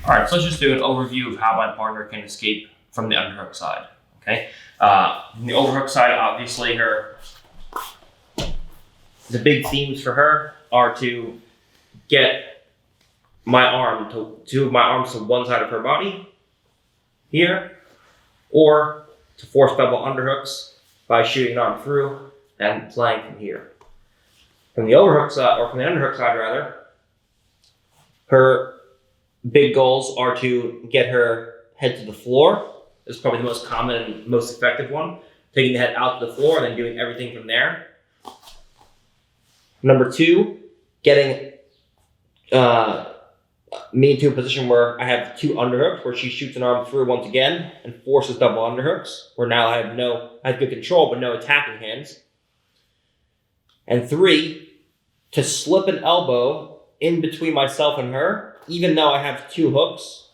All right, so let's just do an overview of how my partner can escape from the underhook side. Okay, from the overhook side, obviously, the big themes for her are to get two of my arms to one side of her body here, or to force double underhooks by shooting an arm through and playing from here. From the overhook side, or from the underhook side rather, her big goals are to get her head to the floor. This is probably the most common and most effective one. Taking the head out to the floor and then doing everything from there. Number two, getting me into a position where I have two underhooks, where she shoots an arm through once again and forces double underhooks, where now I have good control but no attacking hands. And three, to slip an elbow in between myself and her, even though I have two hooks,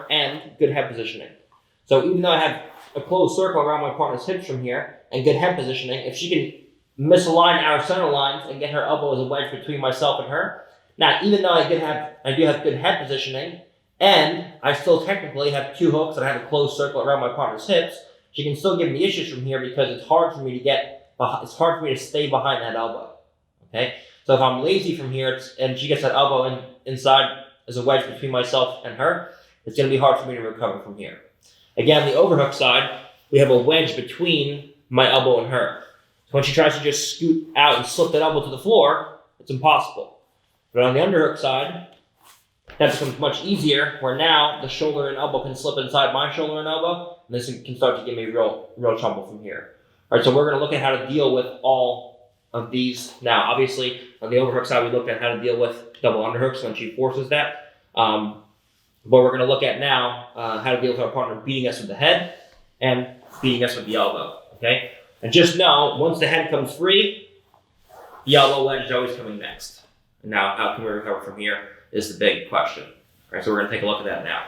and good head positioning. So even though I have a closed circle around my partner's hips from here and good head positioning, if she can misalign our center lines and get her elbow as a wedge between myself and her, now even though I do have good head positioning, and I still technically have two hooks and I have a closed circle around my partner's hips, she can still give me issues from here because it's hard for me to stay behind that elbow. Okay, so if I'm lazy from here and she gets that elbow inside as a wedge between myself and her, it's going to be hard for me to recover from here. Again, the overhook side, we have a wedge between my elbow and her. So when she tries to just scoot out and slip that elbow to the floor, it's impossible. But on the underhook side, that becomes much easier, where now the shoulder and elbow can slip inside my shoulder and elbow, and this can start to give me real trouble from here. All right, so we're going to look at how to deal with all of these. Now, obviously, on the overhook side, we looked at how to deal with double underhooks when she forces that. But we're going to look at now how to deal with our partner beating us with the head and beating us with the elbow. Okay, and just know, once the head comes free, the elbow wedge is always coming next. And now, how can we recover from here is the big question. All right, so we're going to take a look at that now.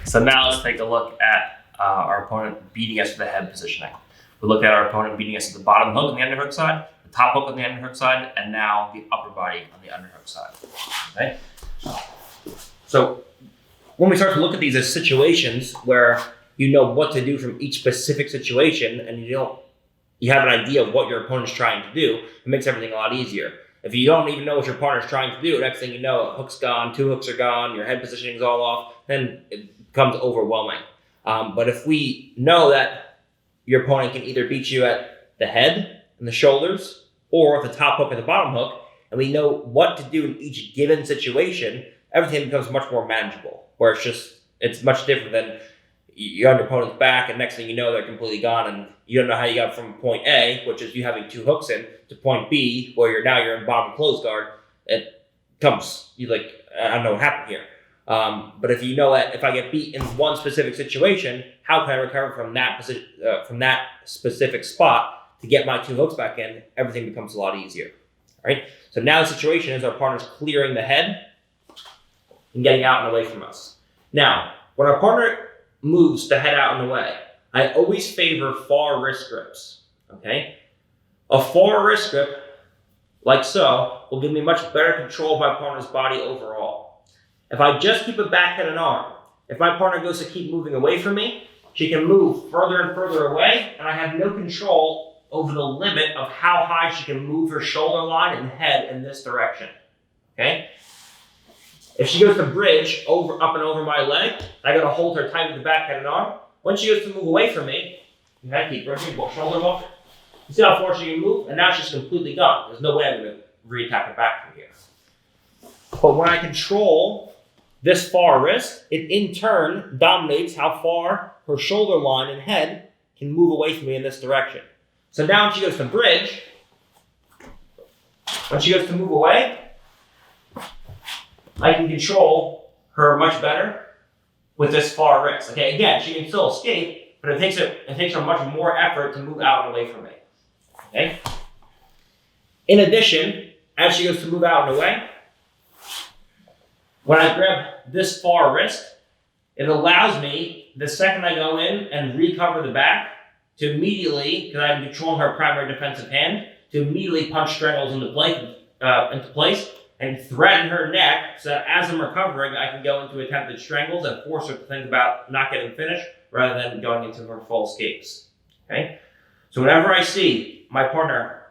So now let's take a look at our opponent beating us with the head positioning. We looked at our opponent beating us with the bottom hook on the underhook side, the top hook on the underhook side, and now the upper body on the underhook side. Okay? So when we start to look at these as situations where you know what to do from each specific situation, and you have an idea of what your opponent's trying to do, it makes everything a lot easier. If you don't even know what your partner's trying to do, next thing you know, a hook's gone, two hooks are gone, your head positioning's all off, then it becomes overwhelming. But if we know that your opponent can either beat you at the head and the shoulders, or the top hook and the bottom hook, and we know what to do in each given situation, everything becomes much more manageable. Where it's much different than you're on your opponent's back, and next thing you know, they're completely gone, and you don't know how you got from point A, which is you having two hooks in, to point B, where you're in bottom closed guard. I don't know what happened here. But if you know that if I get beat in one specific situation, how can I recover from that specific spot to get my two hooks back in? Everything becomes a lot easier. All right. So now the situation is our partner's clearing the head and getting out and away from us. Now, when our partner moves the head out and away, I always favor far wrist grips. Okay. A far wrist grip, like so, will give me much better control of my partner's body overall. If I just keep a back head and arm, if my partner goes to keep moving away from me, she can move further and further away, and I have no control over the limit of how high she can move her shoulder line and head in this direction. Okay? If she goes to bridge up and over my leg, I gotta hold her tight with the back head and arm. When she goes to move away from me, you have to keep bridging, shoulder walk. You see how far she can move? And now she's completely gone. There's no way I'm gonna re-attack her back from here. But when I control this far wrist, it in turn dominates how far her shoulder line and head can move away from me in this direction. So now when she goes to bridge, when she goes to move away, I can control her much better with this far wrist. Okay, again, she can still escape, but it takes her much more effort to move out and away from me. Okay? In addition, as she goes to move out and away, when I grab this far wrist, it allows me, the second I go in and recover the back, to immediately, because I'm controlling her primary defensive hand, to immediately punch strangles into place and threaten her neck so that as I'm recovering, I can go into attempted strangles and force her to think about not getting finished rather than going into her full escapes. Okay? So whenever I see my partner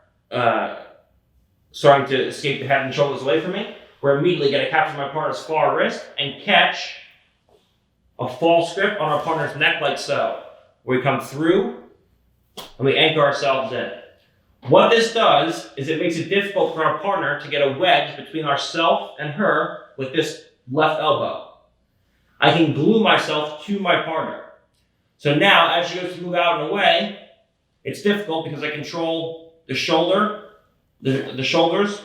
starting to escape the head and shoulders away from me, we're immediately going to capture my partner's far wrist and catch a false grip on our partner's neck like so. We come through and we anchor ourselves in. What this does is it makes it difficult for our partner to get a wedge between ourselves and her with this left elbow. I can glue myself to my partner. So now, as she goes to move out and away, it's difficult because I control the shoulders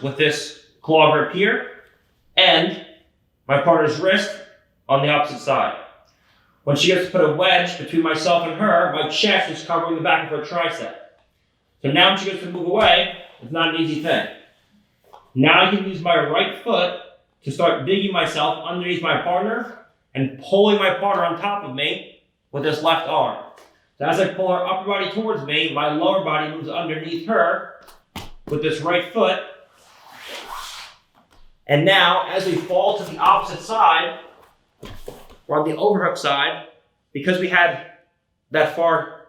with this claw grip here, and my partner's wrist on the opposite side. When she gets to put a wedge between myself and her, my chest is covering the back of her tricep. So now when she goes to move away, it's not an easy thing. Now I can use my right foot to start digging myself underneath my partner and pulling my partner on top of me with this left arm. So as I pull her upper body towards me, my lower body moves underneath her with this right foot. And now, as we fall to the opposite side, or on the overhook side, because we had that far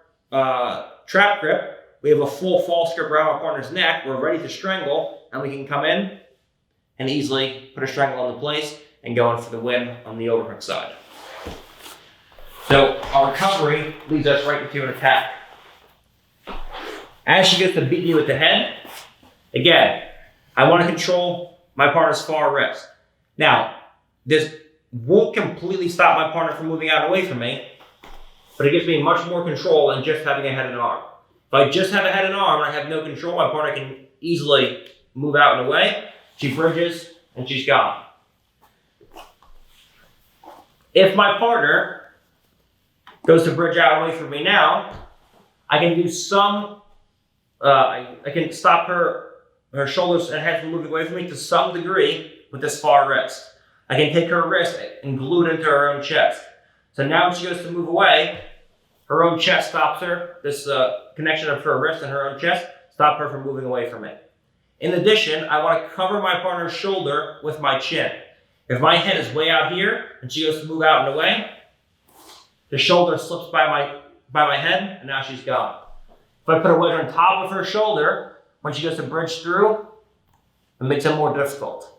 trap grip, we have a full false grip around our partner's neck. We're ready to strangle, and we can come in and easily put a strangle into place and go in for the win on the overhook side. So our recovery leads us right into an attack. As she gets to beat me with the head, again, I want to control my partner's far wrist. Now, this won't completely stop my partner from moving out and away from me, but it gives me much more control than just having a head and arm. If I just have a head and arm and I have no control, my partner can easily move out and away. She bridges and she's gone. If my partner goes to bridge out away from me now, I can do some, I can stop her shoulders and head from moving away from me to some degree with this far wrist. I can take her wrist and glue it into her own chest. So now when she goes to move away, her own chest stops her. This connection of her wrist and her own chest stop her from moving away from me. In addition, I want to cover my partner's shoulder with my chin. If my head is way out here and she goes to move out and away, the shoulder slips by my head and now she's gone. If I put a wedge on top of her shoulder, when she goes to bridge through, it makes it more difficult.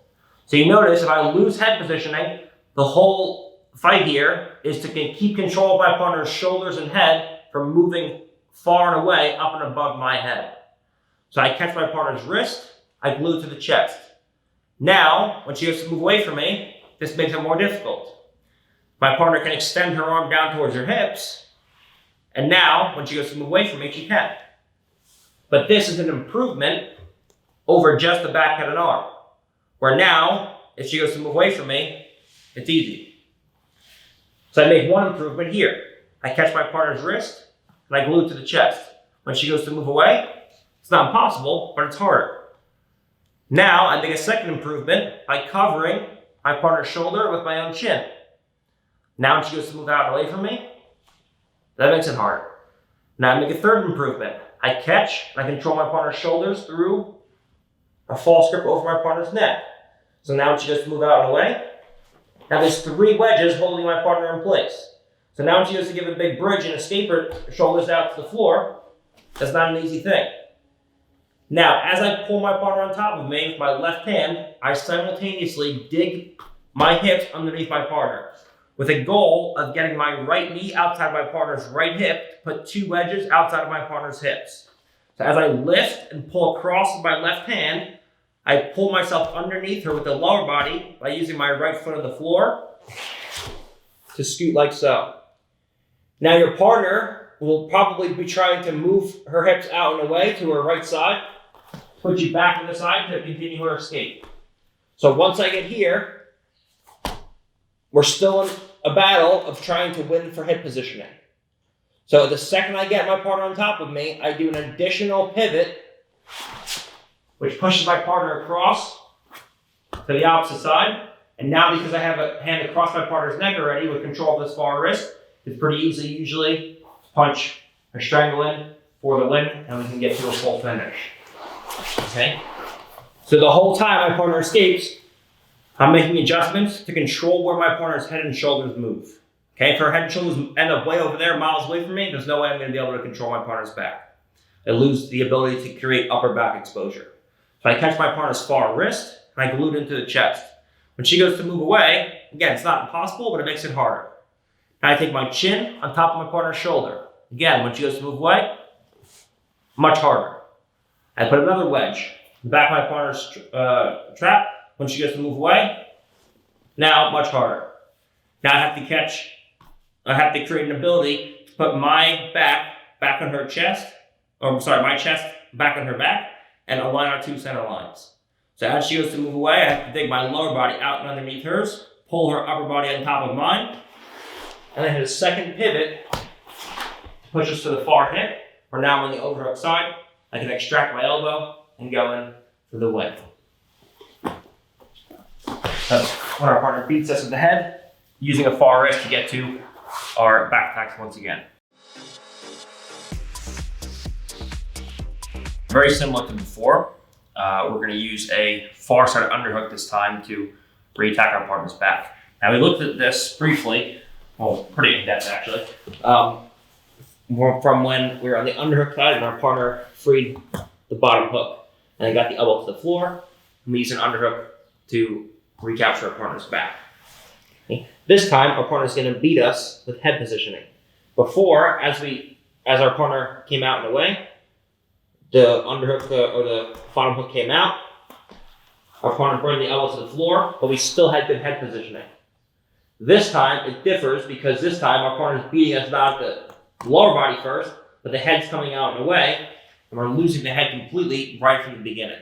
So you notice if I lose head positioning, the whole fight here is to keep control of my partner's shoulders and head from moving far and away up and above my head. So I catch my partner's wrist, I glue to the chest. Now, when she goes to move away from me, this makes it more difficult. My partner can extend her arm down towards her hips, and now, when she goes to move away from me, she can. But this is an improvement over just the back, head, and arm. Where now, if she goes to move away from me, it's easy. So I make one improvement here. I catch my partner's wrist, and I glue it to the chest. When she goes to move away, it's not impossible, but it's harder. Now, I make a second improvement by covering my partner's shoulder with my own chin. Now, when she goes to move out and away from me, that makes it harder. Now, I make a third improvement. I catch and I control my partner's shoulders through a false grip over my partner's neck. So now when she goes to move out and away, now there's 3 wedges holding my partner in place. So now when she goes to give a big bridge and escape her shoulders out to the floor, that's not an easy thing. Now, as I pull my partner on top of me with my left hand, I simultaneously dig my hips underneath my partner with a goal of getting my right knee outside my partner's right hip to put 2 wedges outside of my partner's hips. So as I lift and pull across with my left hand, I pull myself underneath her with the lower body by using my right foot on the floor to scoot like so. Now your partner will probably be trying to move her hips out and away to her right side, put you back to the side to continue her escape. So once I get here, we're still in a battle of trying to win for hip positioning. So the second I get my partner on top of me, I do an additional pivot, which pushes my partner across to the opposite side. And now because I have a hand across my partner's neck already with control of this far wrist, it's pretty easy usually to punch or strangle in for the win, and we can get to a full finish. Okay? So the whole time my partner escapes, I'm making adjustments to control where my partner's head and shoulders move. Okay, if her head and shoulders end up way over there, miles away from me, there's no way I'm going to be able to control my partner's back. I lose the ability to create upper back exposure. So I catch my partner's far wrist, and I glue it into the chest. When she goes to move away, again, it's not impossible, but it makes it harder. Now I take my chin on top of my partner's shoulder. Again, when she goes to move away, much harder. I put another wedge in the back of my partner's trap. When she goes to move away, now much harder. Now I have to create an ability to put my back on her chest, my chest back on her back, and align our two center lines. So as she goes to move away, I have to dig my lower body out and underneath hers, pull her upper body on top of mine, and then hit a second pivot to push us to the far hip. Where now on the overhook side, I can extract my elbow and go in for the win. That's when our partner beats us with the head, using a far wrist to get to our back attacks once again. Very similar to before, we're going to use a far side underhook this time to re-attack our partner's back. Now we looked at this briefly, well, pretty in depth actually, from when we were on the underhook side and our partner freed the bottom hook. And I got the elbow to the floor, and we used an underhook to recapture our partner's back. Okay. This time, our partner is going to beat us with head positioning. Before, as our partner came out and away, the underhook or the bottom hook came out. Our partner brought the elbow to the floor, but we still had good head positioning. This time, it differs because this time our partner is beating us not the lower body first, but the head's coming out and away, and we're losing the head completely right from the beginning.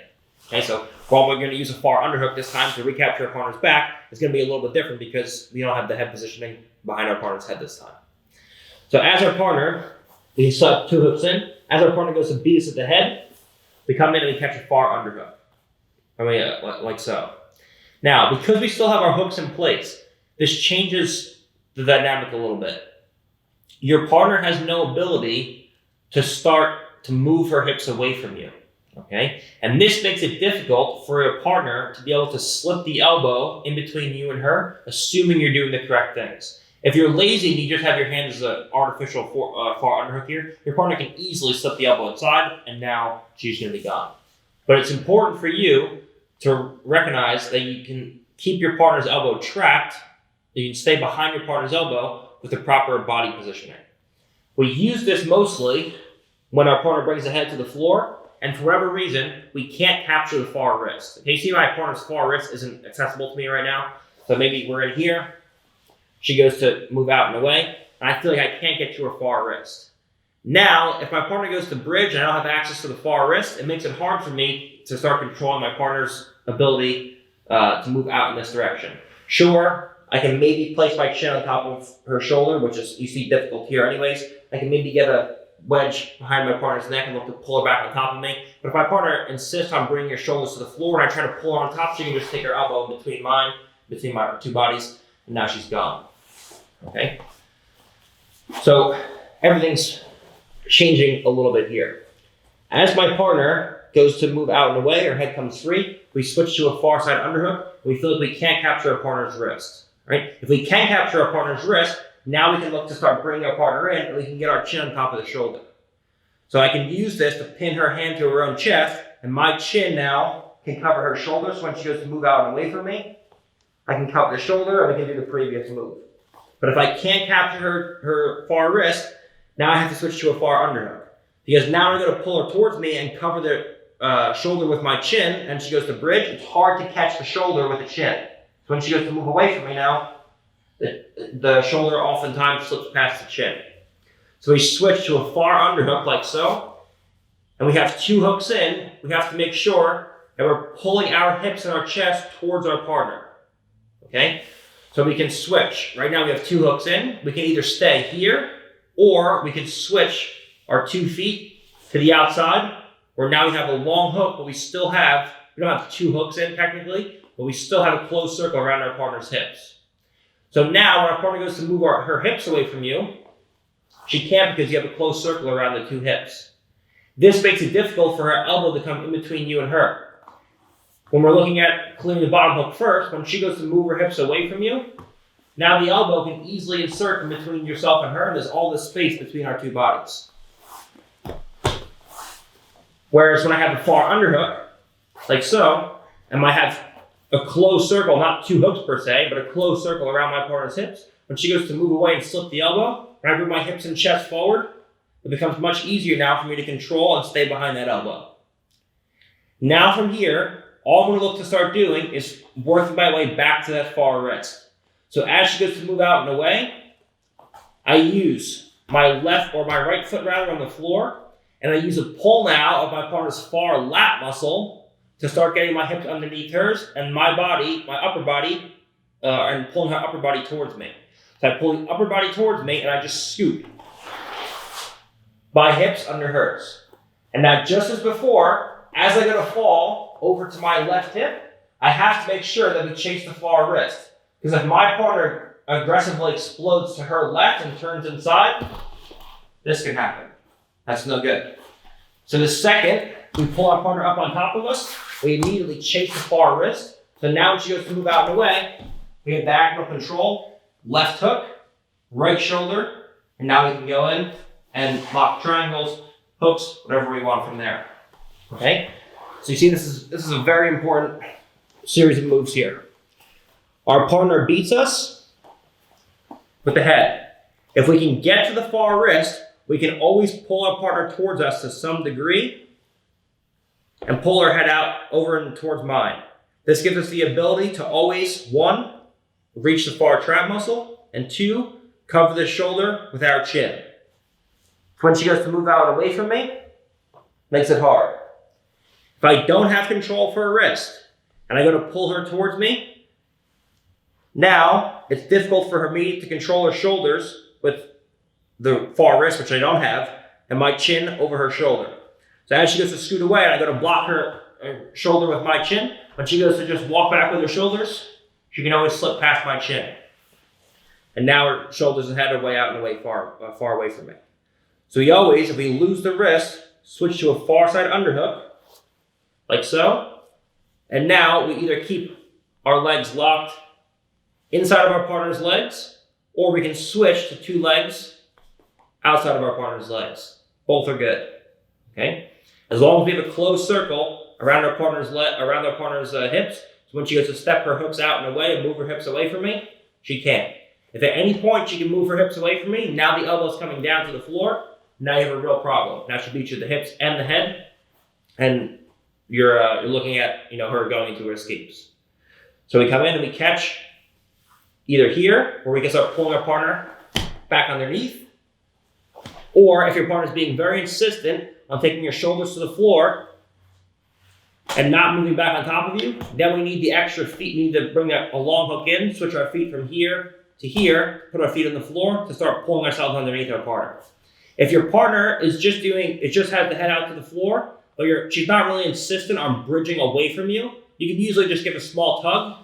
Okay, so while we're going to use a far underhook this time to recapture our partner's back, it's going to be a little bit different because we don't have the head positioning behind our partner's head this time. So as our partner, we suck two hooks in. As our partner goes to beat us at the head, we come in and we catch a far underhook. Like so. Now, because we still have our hooks in place, this changes the dynamic a little bit. Your partner has no ability to start to move her hips away from you. Okay, and this makes it difficult for a partner to be able to slip the elbow in between you and her, assuming you're doing the correct things. If you're lazy and you just have your hand as an artificial far underhook here, your partner can easily slip the elbow inside, and now she's going to be gone. But it's important for you to recognize that you can keep your partner's elbow trapped. You can stay behind your partner's elbow with the proper body positioning. We use this mostly when our partner brings the head to the floor, and for whatever reason, we can't capture the far wrist. Okay, you see my partner's far wrist isn't accessible to me right now. So maybe we're in here. She goes to move out and away, and I feel like I can't get to her far wrist. Now, if my partner goes to bridge and I don't have access to the far wrist, it makes it hard for me to start controlling my partner's ability to move out in this direction. Sure, I can maybe place my chin on top of her shoulder, which is, you see, difficult here anyways. I can maybe get a wedge behind my partner's neck and look to pull her back on top of me. But if my partner insists on bringing her shoulders to the floor and I try to pull her on top, she can just take her elbow between my two bodies, and now she's gone. Okay? So everything's changing a little bit here. As my partner goes to move out and away, her head comes free, we switch to a far side underhook. We feel like we can't capture our partner's wrist. Right? If we can capture our partner's wrist, now we can look to start bringing our partner in, and we can get our chin on top of the shoulder. So I can use this to pin her hand to her own chest, and my chin now can cover her shoulder, so when she goes to move out and away from me, I can cover the shoulder, and we can do the previous move. But if I can't capture her far wrist, now I have to switch to a far underhook. Because now I'm going to pull her towards me and cover the shoulder with my chin, and she goes to bridge. It's hard to catch the shoulder with the chin. So when she goes to move away from me now, the shoulder oftentimes slips past the chin. So we switch to a far underhook like so, and we have two hooks in. We have to make sure that we're pulling our hips and our chest towards our partner. Okay? So we can switch. Right now we have two hooks in. We can either stay here, or we can switch our 2 feet to the outside, where now we have a long hook, but we don't have two hooks in technically, but we still have a closed circle around our partner's hips. So now when our partner goes to move her hips away from you, she can't because you have a closed circle around the two hips. This makes it difficult for her elbow to come in between you and her. when we're looking at clearing the bottom hook first, when she goes to move her hips away from you, now the elbow can easily insert in between yourself and her, and there's all this space between our two bodies. Whereas when I have the far underhook, like so, and I have a closed circle, not two hooks per se, but a closed circle around my partner's hips, when she goes to move away and slip the elbow, when I bring my hips and chest forward, it becomes much easier now for me to control and stay behind that elbow. Now from here, all I'm going to look to start doing is working my way back to that far wrist. So as she goes to move out and away, I use my left or my right foot rather on the floor, and I use a pull now of my partner's far lat muscle to start getting my hips underneath hers and my body, my upper body, and pulling her upper body towards me. So I pull the upper body towards me and I just scoop my hips under hers. And now just as before, as I go to fall over to my left hip, I have to make sure that we chase the far wrist. Because if my partner aggressively explodes to her left and turns inside, this can happen. That's no good. So the second we pull our partner up on top of us, we immediately chase the far wrist. So now when she goes to move out and away, we have diagonal control, left hook, right shoulder, and now we can go in and lock triangles, hooks, whatever we want from there. Okay? So you see this is a very important series of moves here. Our partner beats us with the head. If we can get to the far wrist, we can always pull our partner towards us to some degree and pull her head out over and towards mine. This gives us the ability to always, one, reach the far trap muscle, and two, cover the shoulder with our chin. When she goes to move out away from me, makes it hard. If I don't have control for her wrist, and I go to pull her towards me, now it's difficult for me to control her shoulders with the far wrist, which I don't have, and my chin over her shoulder. So as she goes to scoot away, and I go to block her shoulder with my chin, when she goes to just walk back with her shoulders, she can always slip past my chin. And now her shoulders and head are way out and away far away from me. So we always, if we lose the wrist, switch to a far side underhook, like so. And now we either keep our legs locked inside of our partner's legs, or we can switch to two legs outside of our partner's legs. Both are good. Okay? As long as we have a closed circle around our partner's hips, so when she goes to step her hooks out and away and move her hips away from me, she can. If at any point she can move her hips away from me, now the elbow's coming down to the floor, now you have a real problem. Now she beats you the hips and the head, and you're looking at her going into her escapes. So we come in and we catch either here, where we can start pulling our partner back underneath, or if your partner's being very insistent on taking your shoulders to the floor and not moving back on top of you, then we need the extra feet. We need to bring a long hook in, switch our feet from here to here, put our feet on the floor to start pulling ourselves underneath our partner. If your partner is just has the head out to the floor, but she's not really insistent on bridging away from you, you can usually just give a small tug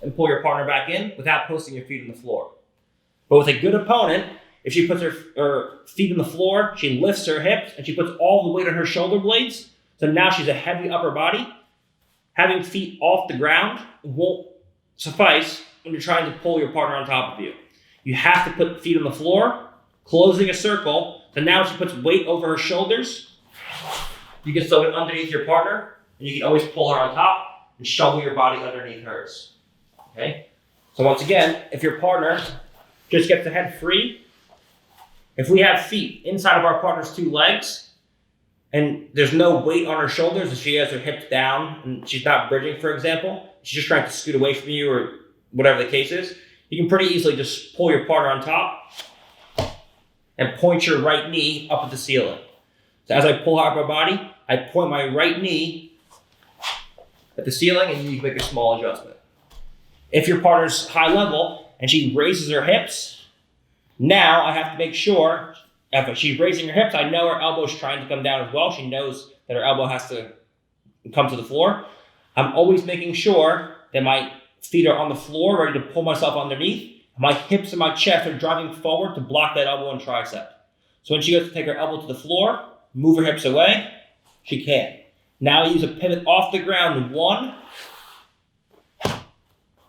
and pull your partner back in without posting your feet on the floor. But with a good opponent, if she puts her feet on the floor, she lifts her hips, and she puts all the weight on her shoulder blades, so now she's a heavy upper body. Having feet off the ground won't suffice when you're trying to pull your partner on top of you. You have to put feet on the floor, closing a circle, so now she puts weight over her shoulders. You can still get underneath your partner, and you can always pull her on top and shovel your body underneath hers. Okay? So once again, if your partner just gets the head free, if we have feet inside of our partner's two legs, and there's no weight on her shoulders, if she has her hips down and she's not bridging, for example, she's just trying to scoot away from you or whatever the case is, you can pretty easily just pull your partner on top and point your right knee up at the ceiling. So as I pull her upper body, I point my right knee at the ceiling, and you can make a small adjustment. If your partner's high level and she raises her hips, now I have to make sure, if she's raising her hips, I know her elbow's trying to come down as well. She knows that her elbow has to come to the floor. I'm always making sure that my feet are on the floor, ready to pull myself underneath. My hips and my chest are driving forward to block that elbow and tricep. So when she goes to take her elbow to the floor, move her hips away, she can. Now I use a pivot off the ground. 1,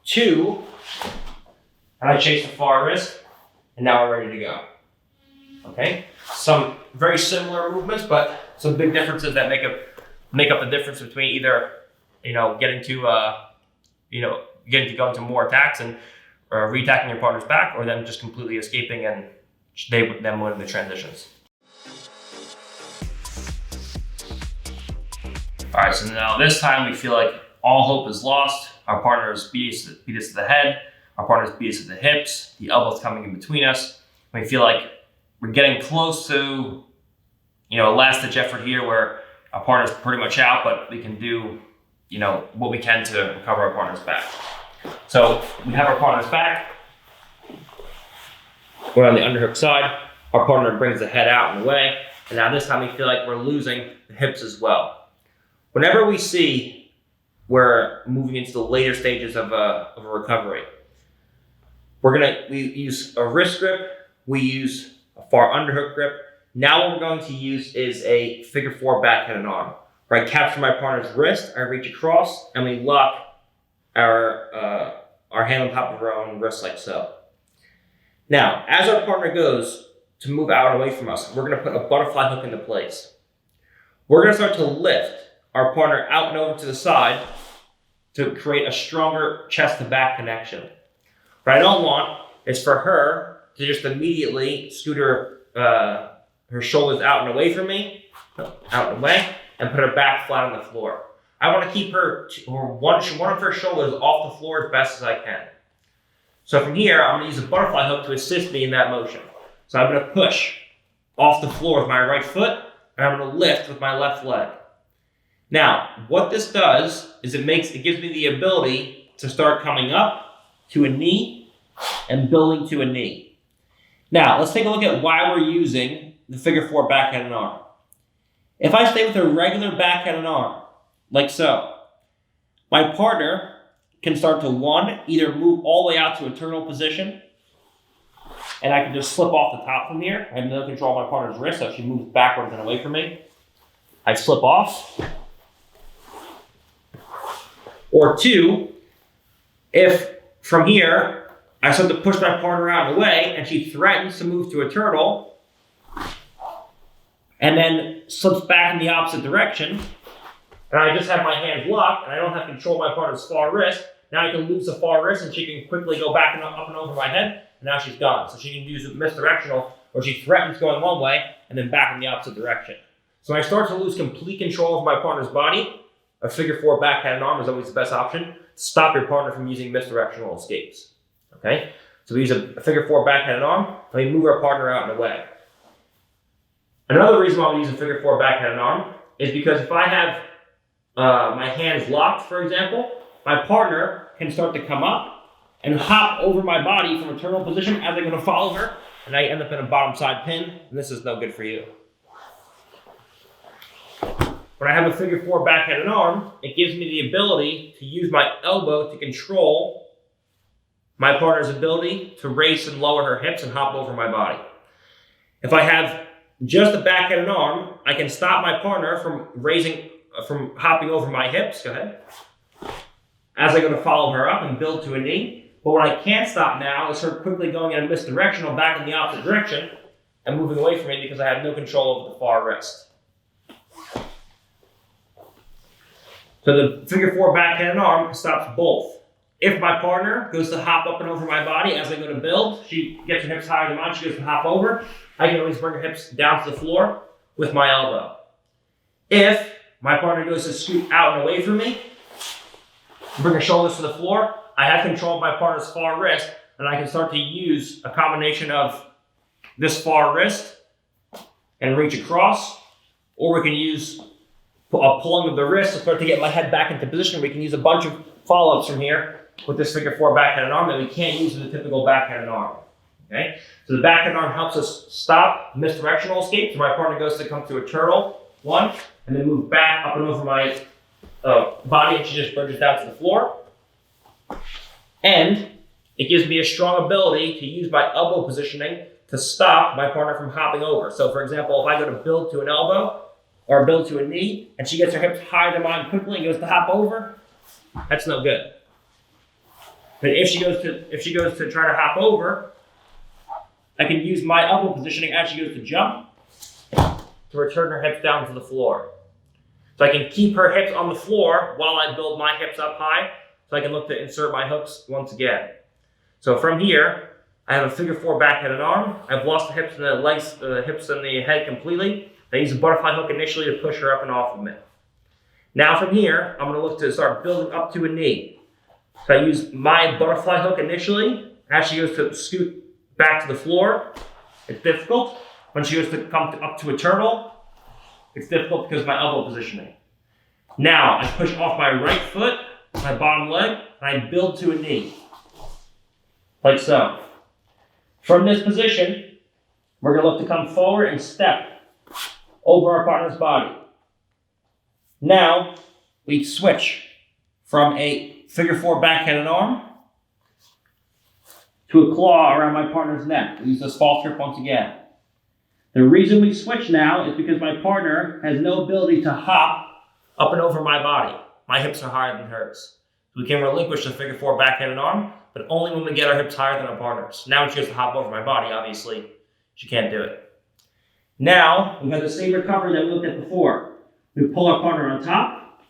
2, and I chase the far wrist, and now we're ready to go. Okay? Some very similar movements, but some big differences that make up the difference between either, getting to go into more attacks and re-attacking your partner's back, or them just completely escaping and them winning the transitions. All right, so now this time we feel like all hope is lost. Our partners beat us to the head. Our partners beat us to the hips. The elbow's coming in between us. We feel like we're getting close to, a last-ditch effort here where our partner's pretty much out, but we can do, what we can to recover our partner's back. So we have our partner's back. We're on the underhook side. Our partner brings the head out and away. And now this time we feel like we're losing the hips as well. Whenever we see we're moving into the later stages of a recovery, we use a wrist grip, we use a far underhook grip. Now what we're going to use is a figure 4 backhand and arm, where I capture my partner's wrist, I reach across, and we lock our hand on top of our own wrist like so. Now, as our partner goes to move out and away from us, we're going to put a butterfly hook into place. We're going to start to lift our partner out and over to the side to create a stronger chest to back connection. What I don't want is for her to just immediately scoot her shoulders out and away from me, out and away, and put her back flat on the floor. I want to keep one of her shoulders off the floor as best as I can. So from here, I'm going to use a butterfly hook to assist me in that motion. So I'm going to push off the floor with my right foot, and I'm going to lift with my left leg. Now, what this does is it gives me the ability to start coming up to a knee and building to a knee. Now, let's take a look at why we're using the figure 4 backhand and arm. If I stay with a regular backhand and arm, like so, my partner can start to, 1, either move all the way out to a turtle position, and I can just slip off the top from here. I have no control of my partner's wrist, so she moves backwards and away from me. I slip off. Or 2, if from here, I start to push my partner out of the way and she threatens to move to a turtle and then slips back in the opposite direction, and I just have my hands locked and I don't have control of my partner's far wrist, now I can lose the far wrist and she can quickly go back and up and over my head, and now she's gone. So she can use it misdirectional, or she threatens going one way and then back in the opposite direction. So when I start to lose complete control of my partner's body, a figure 4 backhand and arm is always the best option to stop your partner from using misdirectional escapes. Okay? So we use a figure 4 backhand and arm, and we move our partner out and away. Another reason why we use a figure 4 backhand and arm is because if I have my hands locked, for example, my partner can start to come up and hop over my body from a turtle position as I'm going to follow her, and I end up in a bottom side pin, and this is no good for you. When I have a figure 4 backhand and arm, it gives me the ability to use my elbow to control my partner's ability to raise and lower her hips and hop over my body. If I have just a backhand and arm, I can stop my partner from hopping over my hips. Go ahead. As I'm going to follow her up and build to a knee. But what I can't stop now is her quickly going in a misdirectional back in the opposite direction and moving away from me because I have no control over the far wrist. So the figure 4 backhand and arm stops both. If my partner goes to hop up and over my body as I go to build, she gets her hips higher than mine, she goes to hop over, I can always bring her hips down to the floor with my elbow. If my partner goes to scoot out and away from me, bring her shoulders to the floor, I have control of my partner's far wrist, and I can start to use a combination of this far wrist and reach across, or we can use a pulling of the wrist to start to get my head back into position. We can use a bunch of follow-ups from here with this figure 4 backhand and arm that we can't use with the typical backhand and arm. Okay? So the backhand arm helps us stop misdirectional escapes. So my partner goes to come to a turtle, 1, and then move back up and over my body, and she just bridges down to the floor. And it gives me a strong ability to use my elbow positioning to stop my partner from hopping over. So for example, if I go to build to an elbow, or build to a knee, and she gets her hips higher than mine quickly and goes to hop over, that's no good. But if she goes to try to hop over, I can use my elbow positioning as she goes to jump to return her hips down to the floor. So I can keep her hips on the floor while I build my hips up high, so I can look to insert my hooks once again. So from here, I have a figure 4 back head and arm. I've lost the hips and the legs, the hips and the head completely. I use a butterfly hook initially to push her up and off of me. Now from here, I'm going to look to start building up to a knee. So I use my butterfly hook initially. As she goes to scoot back to the floor, it's difficult. When she goes to come up to a turtle, it's difficult because of my elbow positioning. Now I push off my right foot, my bottom leg, and I build to a knee. Like so. From this position, we're going to look to come forward and step over our partner's body. Now, we switch from a figure 4 backhand and arm to a claw around my partner's neck. We use this false grip once again. The reason we switch now is because my partner has no ability to hop up and over my body. My hips are higher than hers. We can relinquish the figure 4 backhand and arm, but only when we get our hips higher than our partners. Now when she goes to hop over my body, obviously, she can't do it. Now, we have the same recovery that we looked at before. We pull our partner on top.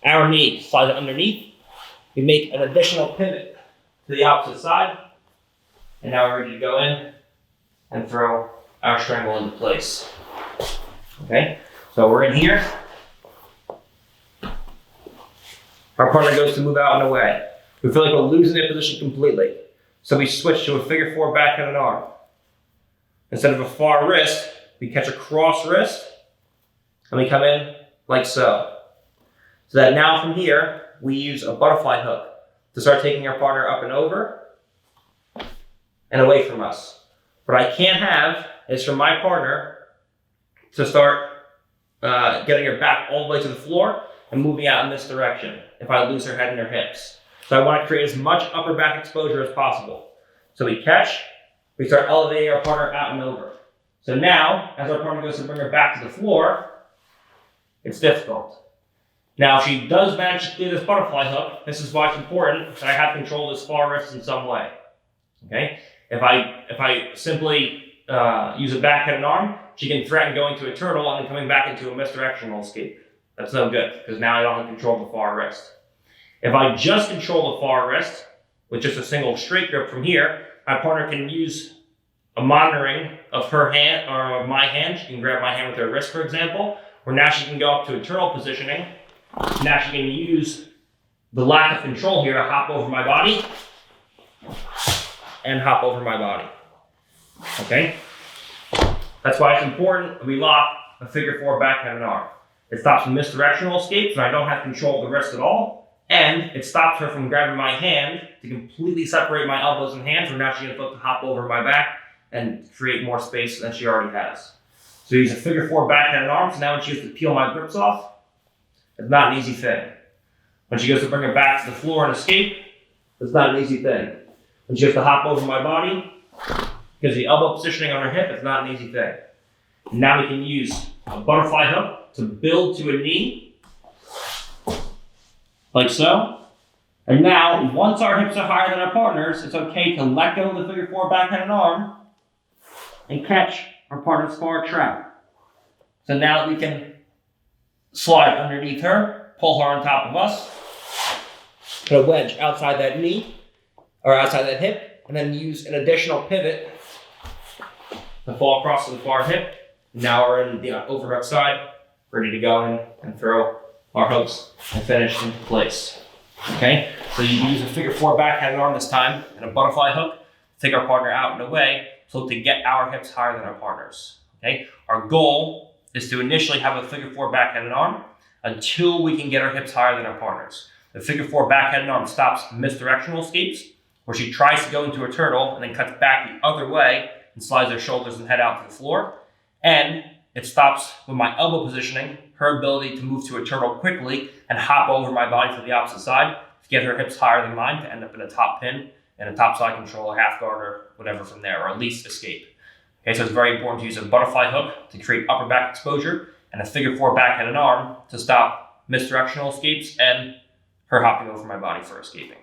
Our knee slides underneath. We make an additional pivot to the opposite side. And now we're ready to go in and throw our strangle into place. Okay, so we're in here. Our partner goes to move out and away. We feel like we're losing their position completely. So we switch to a figure 4 backhand and arm. Instead of a far wrist, we catch a cross wrist and we come in like so. So that now from here, we use a butterfly hook to start taking our partner up and over and away from us. What I can't have is for my partner to start getting her back all the way to the floor and moving out in this direction if I lose her head and her hips. So I want to create as much upper back exposure as possible. So we catch, we start elevating our partner out and over. So now, as our partner goes to bring her back to the floor, it's difficult. Now, if she does manage to do this butterfly hook, this is why it's important that I have control of this far wrist in some way. Okay? If I simply use a backhand and arm, she can threaten going to a turtle and then coming back into a misdirectional escape. That's no good, because now I don't have control of the far wrist. If I just control the far wrist with just a single straight grip from here, my partner can use a monitoring of her hand or my hand. She can grab my hand with her wrist, for example, where now she can go up to a turtle positioning. Now she can use the lack of control here to hop over my body and hop over my body. Okay? That's why it's important we lock a figure 4 backhand and arm. It stops misdirectional escapes, and I don't have control of the wrist at all. And it stops her from grabbing my hand to completely separate my elbows and hands, where now she can look to hop over my back and create more space than she already has. So use a figure 4 backhand and arm, so now when she has to peel my grips off, it's not an easy thing. When she goes to bring her back to the floor and escape, it's not an easy thing. When she has to hop over my body, because the elbow positioning on her hip, it's not an easy thing. And now we can use a butterfly hook to build to a knee, like so. And now, once our hips are higher than our partners, it's okay to let go of the figure 4 backhand and arm and catch our partner's far trap. So now we can slide underneath her, pull her on top of us, put a wedge outside that knee, or outside that hip, and then use an additional pivot to fall across to the far hip. Now we're in the overhook side, ready to go in and throw our hooks and finish into place. Okay, so you use a figure 4 backhand and arm this time and a butterfly hook to take our partner out and away, so to get our hips higher than our partners. Okay, our goal is to initially have a figure 4 backhand and arm until we can get our hips higher than our partners. The figure 4 backhand and arm stops misdirectional escapes, where she tries to go into a turtle and then cuts back the other way and slides her shoulders and head out to the floor. And it stops with my elbow positioning, her ability to move to a turtle quickly and hop over my body to the opposite side to get her hips higher than mine to end up in a top pin and a top side control, a half guard, or whatever from there, or at least escape. Okay, so it's very important to use a butterfly hook to create upper back exposure and a figure 4 backhand and arm to stop misdirectional escapes and her hopping over my body for escaping.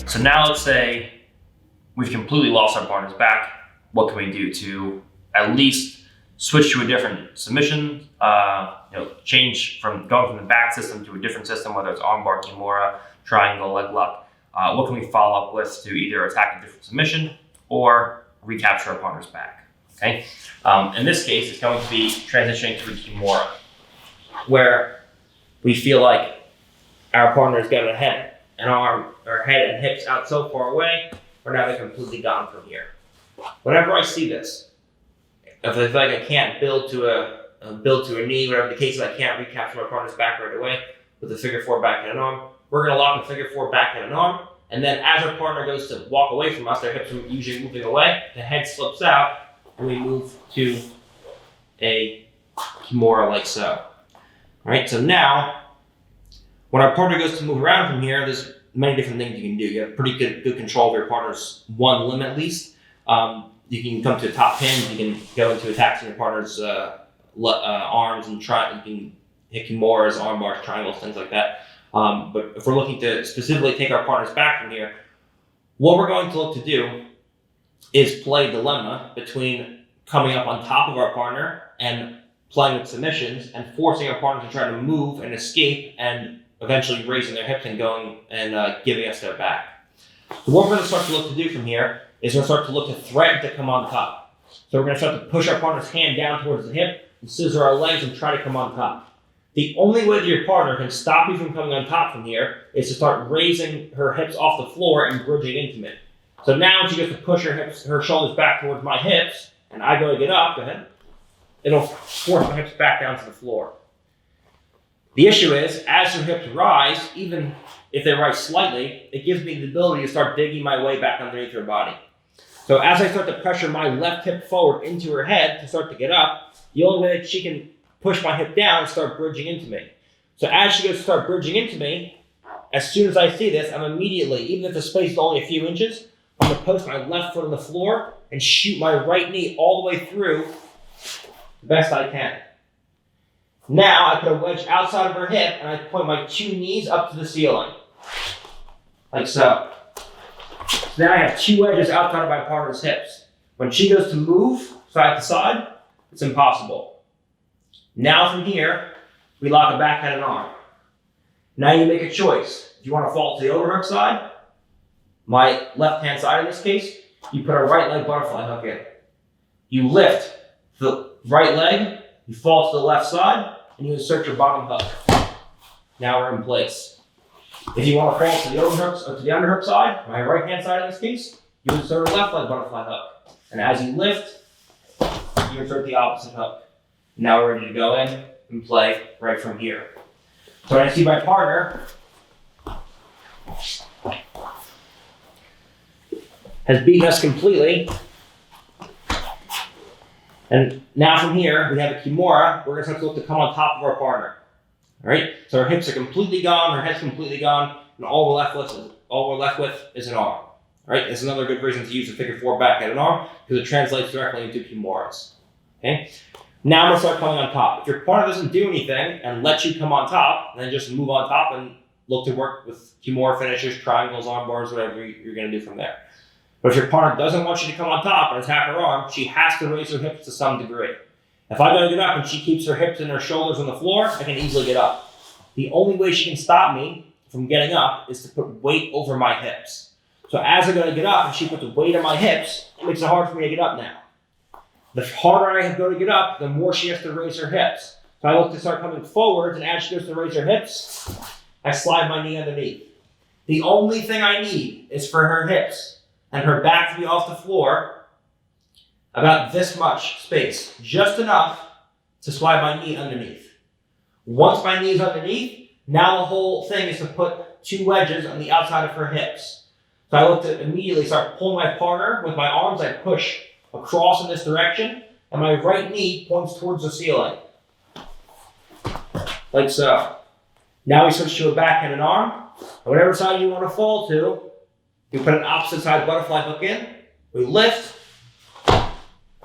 So now let's say we've completely lost our partner's back. What can we do to at least switch to a different submission, change from going from the back system to a different system, whether it's armbar, kimura, triangle, leg lock. What can we follow up with to either attack a different submission or recapture our partner's back? Okay. In this case, it's going to be transitioning to a kimura, where we feel like our partner's got a head and arm, or head and hips out so far away, where now they're completely gone from here. Whenever I see this, if I feel like I can't build to a knee, whatever the case is, I can't recapture my partner's back right away with a figure 4 backhand and arm, we're going to lock a figure 4 backhand and arm, and then as our partner goes to walk away from us, their hips are usually moving away, the head slips out, and we move to a kimura like so. All right, so now, when our partner goes to move around from here, there's many different things you can do. You have pretty good control of your partner's one limb at least. You can come to a top pin, you can go into attacking your partner's arms and try. You can hit kimuras, arm bars, triangles, things like that. But if we're looking to specifically take our partner's back from here, what we're going to look to do is play dilemma between coming up on top of our partner and playing with submissions and forcing our partner to try to move and escape and eventually raising their hips and going and giving us their back. So what we're going to start to look to do from here is we're going to start to look to threaten to come on top. So we're going to start to push our partner's hand down towards the hip and scissor our legs and try to come on top. The only way that your partner can stop you from coming on top from here is to start raising her hips off the floor and bridging into me. So now when she gets to push her shoulders back towards my hips, and I go to get up, go ahead, it'll force my hips back down to the floor. The issue is, as her hips rise, even if they rise slightly, it gives me the ability to start digging my way back underneath her body. So as I start to pressure my left hip forward into her head to start to get up, the only way that she can push my hip down and start bridging into me. So as she goes to start bridging into me, as soon as I see this, I'm immediately, even if the space is only a few inches, I'm going to post my left foot on the floor and shoot my right knee all the way through the best I can. Now I put a wedge outside of her hip and I point my 2 knees up to the ceiling. Like so. So now I have 2 wedges outside of my partner's hips. When she goes to move side to side, it's impossible. Now from here, we lock a backhand and arm. Now you make a choice. If you want to fall to the overhook side, my left-hand side in this case, you put a right leg butterfly hook in. You lift the right leg, you fall to the left side, and you insert your bottom hook. Now we're in place. If you want to fall to the overhooks or to the underhook side, my right-hand side in this case, you insert a left leg butterfly hook. And as you lift, you insert the opposite hook. Now we're ready to go in and play right from here. So when I see my partner has beaten us completely, and now from here, we have a kimura. We're going to start to look to come on top of our partner. All right? So our hips are completely gone, our head's completely gone, and all we're left with is an arm. All right? It's another good reason to use a figure 4 backhand and arm because it translates directly into kimuras. Okay? Now I'm going to start coming on top. If your partner doesn't do anything and lets you come on top, then just move on top and look to work with kimura finishes, triangles, arm bars, whatever you're going to do from there. But if your partner doesn't want you to come on top and attack her arm, she has to raise her hips to some degree. If I go to get up and she keeps her hips and her shoulders on the floor, I can easily get up. The only way she can stop me from getting up is to put weight over my hips. So as I go to get up and she puts the weight on my hips, it makes it hard for me to get up now. The harder I go to get up, the more she has to raise her hips. So I look to start coming forward, and as she goes to raise her hips, I slide my knee underneath. The only thing I need is for her hips and her back to be off the floor about this much space, just enough to slide my knee underneath. Once my knee is underneath, now the whole thing is to put 2 wedges on the outside of her hips. So I look to immediately start pulling my partner with my arms. I push across in this direction, and my right knee points towards the ceiling. Like so. Now we switch to a backhand and arm. Whatever side you want to fall to, We put an opposite side butterfly hook in, we lift,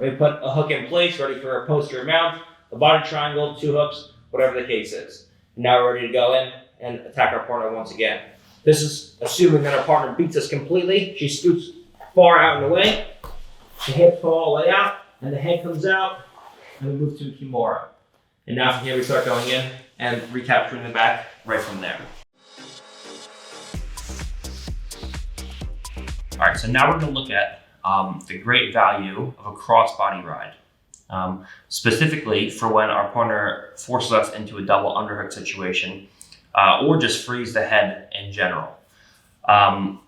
we put a hook in place, ready for a posterior mount, a body triangle, 2 hooks, whatever the case is. And now we're ready to go in and attack our partner once again. This is assuming that our partner beats us completely. She scoots far out and away, the hips go all the way out, and the head comes out, and we move to a Kimura. And now from here we start going in and recapturing the back right from there. All right, so now we're going to look at the great value of a cross-body ride, specifically for when our partner forces us into a double underhook situation or just frees the head in general. Now,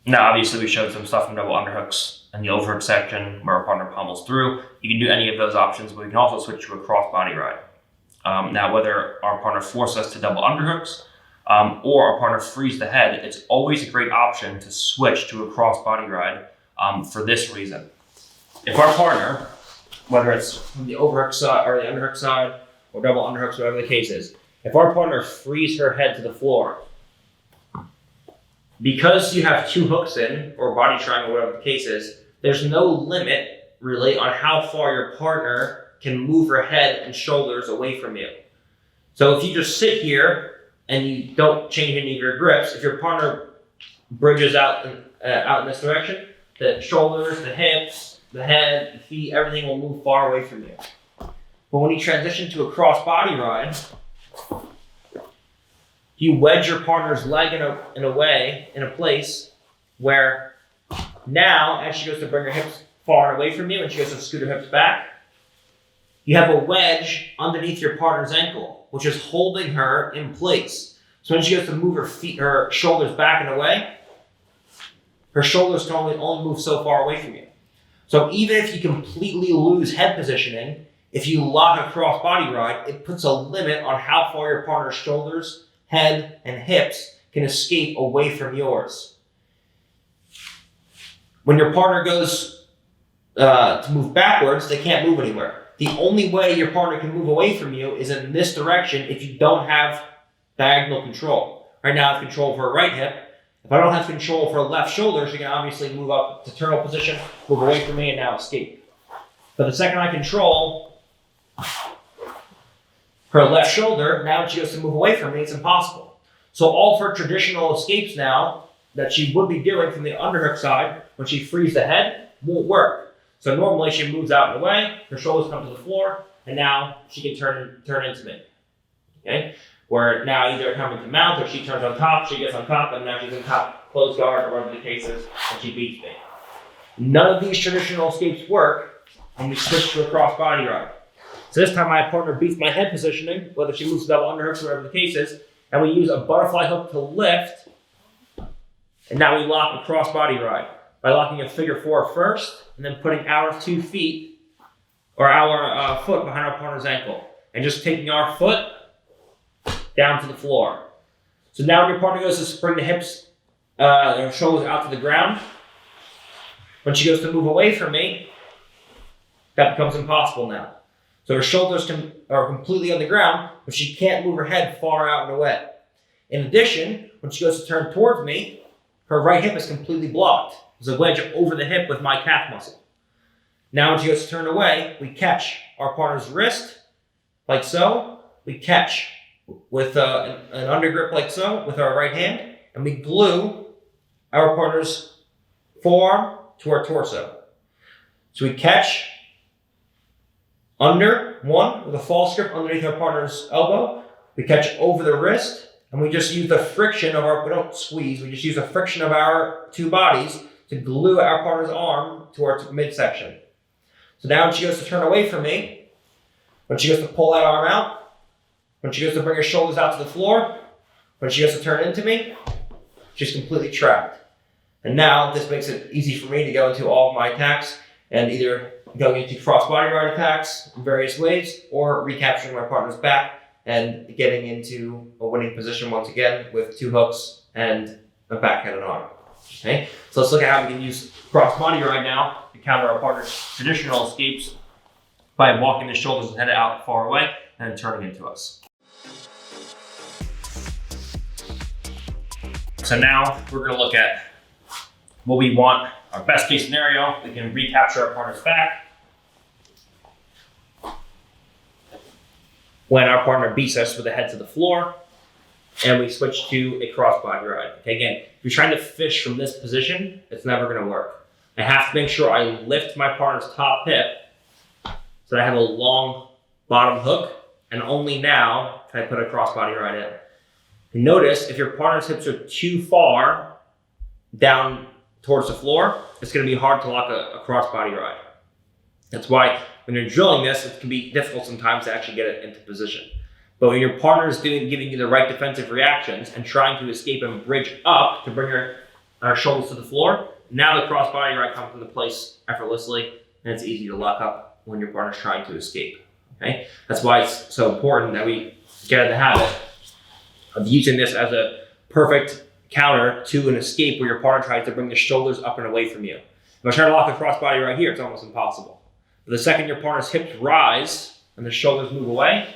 obviously, we showed some stuff from double underhooks in the overhook section where our partner pummels through. You can do any of those options, but we can also switch to a cross-body ride. Now, whether our partner forces us to double underhooks or our partner frees the head, it's always a great option to switch to a cross-body ride for this reason. If our partner, whether it's from the overhook side or the underhook side or double underhooks, whatever the case is, if our partner frees her head to the floor, because you have 2 hooks in, or body triangle, whatever the case is, there's no limit really on how far your partner can move her head and shoulders away from you. So if you just sit here and you don't change any of your grips, if your partner bridges out in this direction, the shoulders, the hips, the head, the feet, everything will move far away from you. But when you transition to a cross-body ride, you wedge your partner's leg in a place where now, as she goes to bring her hips far and away from you and she goes to scoot her hips back, you have a wedge underneath your partner's ankle, which is holding her in place. So when she goes to move her shoulders back and away, her shoulders can only move so far away from you. So even if you completely lose head positioning, if you lock a cross body ride, it puts a limit on how far your partner's shoulders, head, and hips can escape away from yours. When your partner goes to move backwards, they can't move anywhere. The only way your partner can move away from you is in this direction if you don't have diagonal control. Right now I have control for a right hip. If I don't have control for a left shoulder, she can obviously move up to turtle position, move away from me, and now escape. But the second I control her left shoulder, now when she goes to move away from me, it's impossible. So all of her traditional escapes now that she would be doing from the underhook side when she frees the head won't work. So normally she moves out and away, her shoulders come to the floor, and now she can turn into me. Okay? Where now either coming to mount or she turns on top, she gets on top, and now she's in top, close guard, or whatever the case is, and she beats me. None of these traditional escapes work when we switch to a cross body ride. So this time my partner beats my head positioning, whether she moves double underhooks or whatever the case is, and we use a butterfly hook to lift, and now we lock a cross body ride by locking a figure 4 first, and then putting our 2 feet or our foot behind our partner's ankle, and just taking our foot down to the floor. So now when your partner goes to spring the hips, her shoulders out to the ground, when she goes to move away from me, that becomes impossible now. So her shoulders are completely on the ground, but she can't move her head far out and away. In addition, when she goes to turn towards me, her right hip is completely blocked. There's a wedge over the hip with my calf muscle. Now when she goes to turn away, we catch our partner's wrist, like so. We catch with an undergrip like so, with our right hand, and we glue our partner's forearm to our torso. So we catch under one with a false grip underneath our partner's elbow. We catch over the wrist, and we just use the friction of we don't squeeze, we just use the friction of our 2 bodies to glue our partner's arm to our midsection. So now when she goes to turn away from me, when she goes to pull that arm out, when she goes to bring her shoulders out to the floor, when she goes to turn into me, she's completely trapped. And now this makes it easy for me to go into all of my attacks and either going into cross body ride attacks in various ways or recapturing my partner's back and getting into a winning position once again with 2 hooks and a backhand and arm. Okay, so let's look at how we can use cross body ride now to counter our partner's traditional escapes by walking the shoulders and head out far away and then turning into us. So now we're going to look at what we want, our best case scenario, we can recapture our partner's back when our partner beats us with the head to the floor, and we switch to a crossbody ride. Okay, again, if you're trying to fish from this position, it's never going to work. I have to make sure I lift my partner's top hip so that I have a long bottom hook, and only now can I put a crossbody ride in. And notice if your partner's hips are too far down towards the floor, it's going to be hard to lock a crossbody ride. That's why when you're drilling this, it can be difficult sometimes to actually get it into position. But when your partner is giving you the right defensive reactions and trying to escape and bridge up to bring our shoulders to the floor, now the crossbody ride comes into place effortlessly, and it's easy to lock up when your partner's trying to escape. Okay, that's why it's so important that we get in the habit of using this as a perfect counter to an escape where your partner tries to bring the shoulders up and away from you. If I try to lock a crossbody right here, it's almost impossible. But the second your partner's hips rise and the shoulders move away,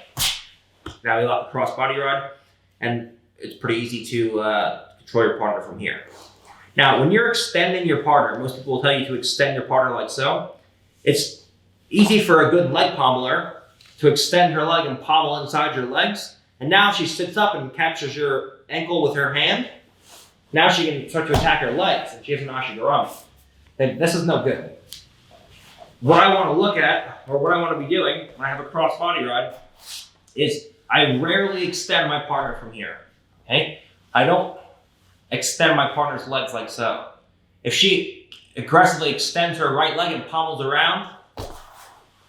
now we lock the crossbody ride, and it's pretty easy to control your partner from here. Now, when you're extending your partner, most people will tell you to extend your partner like so. It's easy for a good leg pommeler to extend her leg and pommel inside your legs. And now she sits up and captures your ankle with her hand. Now she can start to attack her legs, and she has an ashigarami. And this is no good. What I want to look at, or what I want to be doing when I have a crossbody ride, is I rarely extend my partner from here. Okay? I don't extend my partner's legs like so. If she aggressively extends her right leg and pommels around,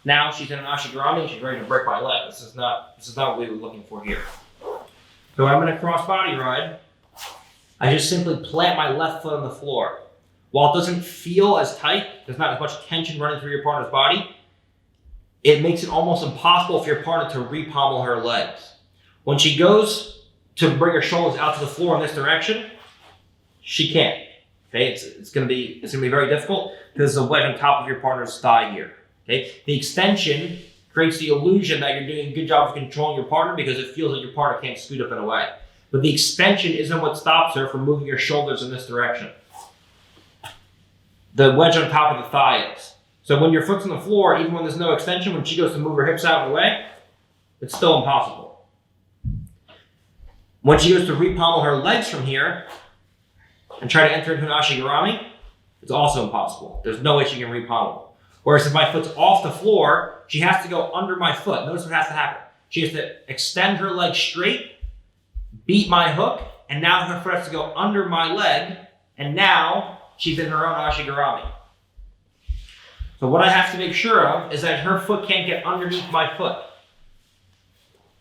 now she's in an ashigarami and she's ready to break my leg. This is not what we were looking for here. So when I'm in a crossbody ride, I just simply plant my left foot on the floor. While it doesn't feel as tight, there's not as much tension running through your partner's body, it makes it almost impossible for your partner to re-pommel her legs. When she goes to bring her shoulders out to the floor in this direction, she can't. Okay, it's gonna be very difficult because there's a wedge on top of your partner's thigh here. Okay, the extension creates the illusion that you're doing a good job of controlling your partner because it feels like your partner can't scoot up and away. But the extension isn't what stops her from moving your shoulders in this direction. The wedge on top of the thigh is. So when your foot's on the floor, even when there's no extension, when she goes to move her hips out and away, it's still impossible. When she goes to re-pommel her legs from here and try to enter into an ashigarami, it's also impossible. There's no way she can re-pommel. Whereas if my foot's off the floor, she has to go under my foot. Notice what has to happen. She has to extend her leg straight, beat my hook, and now her foot has to go under my leg, and now she's in her own ashigarami. So what I have to make sure of is that her foot can't get underneath my foot.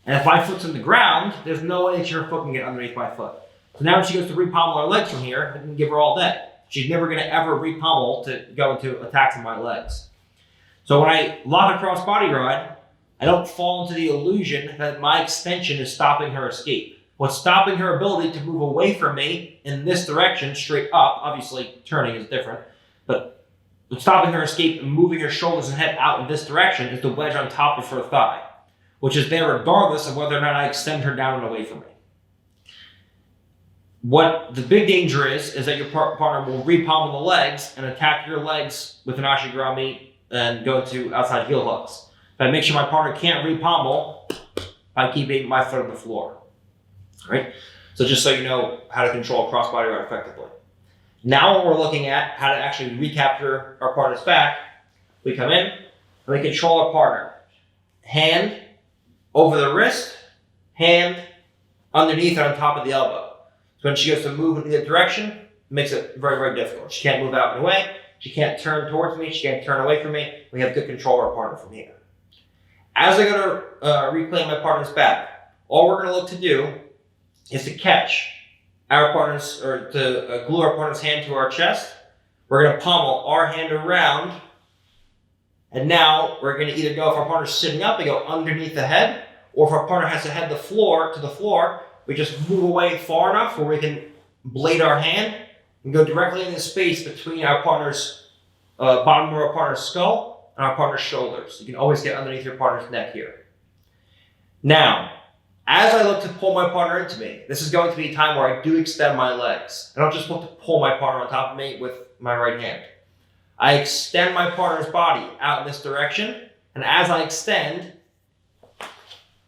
And if my foot's in the ground, there's no way that her foot can get underneath my foot. So now when she goes to re-pommel her legs from here, I can give her all day. She's never going to ever re-pommel to go into attacks on my legs. So when I lock a crossbody ride, I don't fall into the illusion that my extension is stopping her escape. What's stopping her ability to move away from me in this direction, straight up, obviously turning is different, but what's stopping her escape and moving her shoulders and head out in this direction is the wedge on top of her thigh, which is there regardless of whether or not I extend her down and away from me. What the big danger is that your partner will re-pommel the legs and attack your legs with an ashigarami and go to outside heel hooks. But I make sure my partner can't re-pommel by keeping my foot on the floor. All right? So just so you know how to control a crossbody ride effectively. Now when we're looking at how to actually recapture our partner's back, we come in and we control our partner. Hand over the wrist, hand underneath or on top of the elbow. So when she goes to move in the direction, it makes it very, very difficult. She can't move out and away. She can't turn towards me. She can't turn away from me. We have good control of our partner from here. As I go to reclaim my partner's back, all we're going to look to do is to catch our partner's, or to glue our partner's hand to our chest. We're going to pommel our hand around, and now we're going to either go, if our partner's sitting up, we go underneath the head, or if our partner has to head to the floor, we just move away far enough where we can blade our hand and go directly in the space between our partner's bottom of our partner's skull and our partner's shoulders. You can always get underneath your partner's neck here. Now, As I look to pull my partner into me, this is going to be a time where I do extend my legs. I don't just look to pull my partner on top of me with my right hand. I extend my partner's body out in this direction, and as I extend,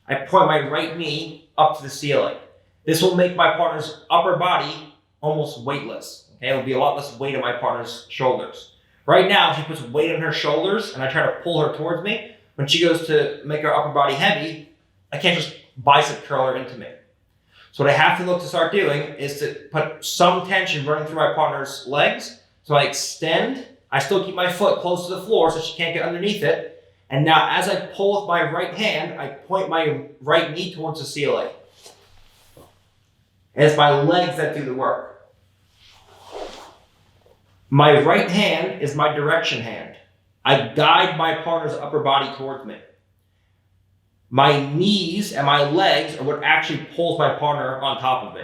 I point my right knee up to the ceiling. This will make my partner's upper body almost weightless. Okay, it will be a lot less weight on my partner's shoulders. Right now, she puts weight on her shoulders, and I try to pull her towards me. When she goes to make her upper body heavy, I can't just bicep curl her into me. So what I have to look to start doing is to put some tension running through my partner's legs. So I extend, I still keep my foot close to the floor so she can't get underneath it. And now as I pull with my right hand, I point my right knee towards the ceiling. And it's my legs that do the work. My right hand is my direction hand. I guide my partner's upper body towards me. My knees and my legs are what actually pulls my partner on top of me.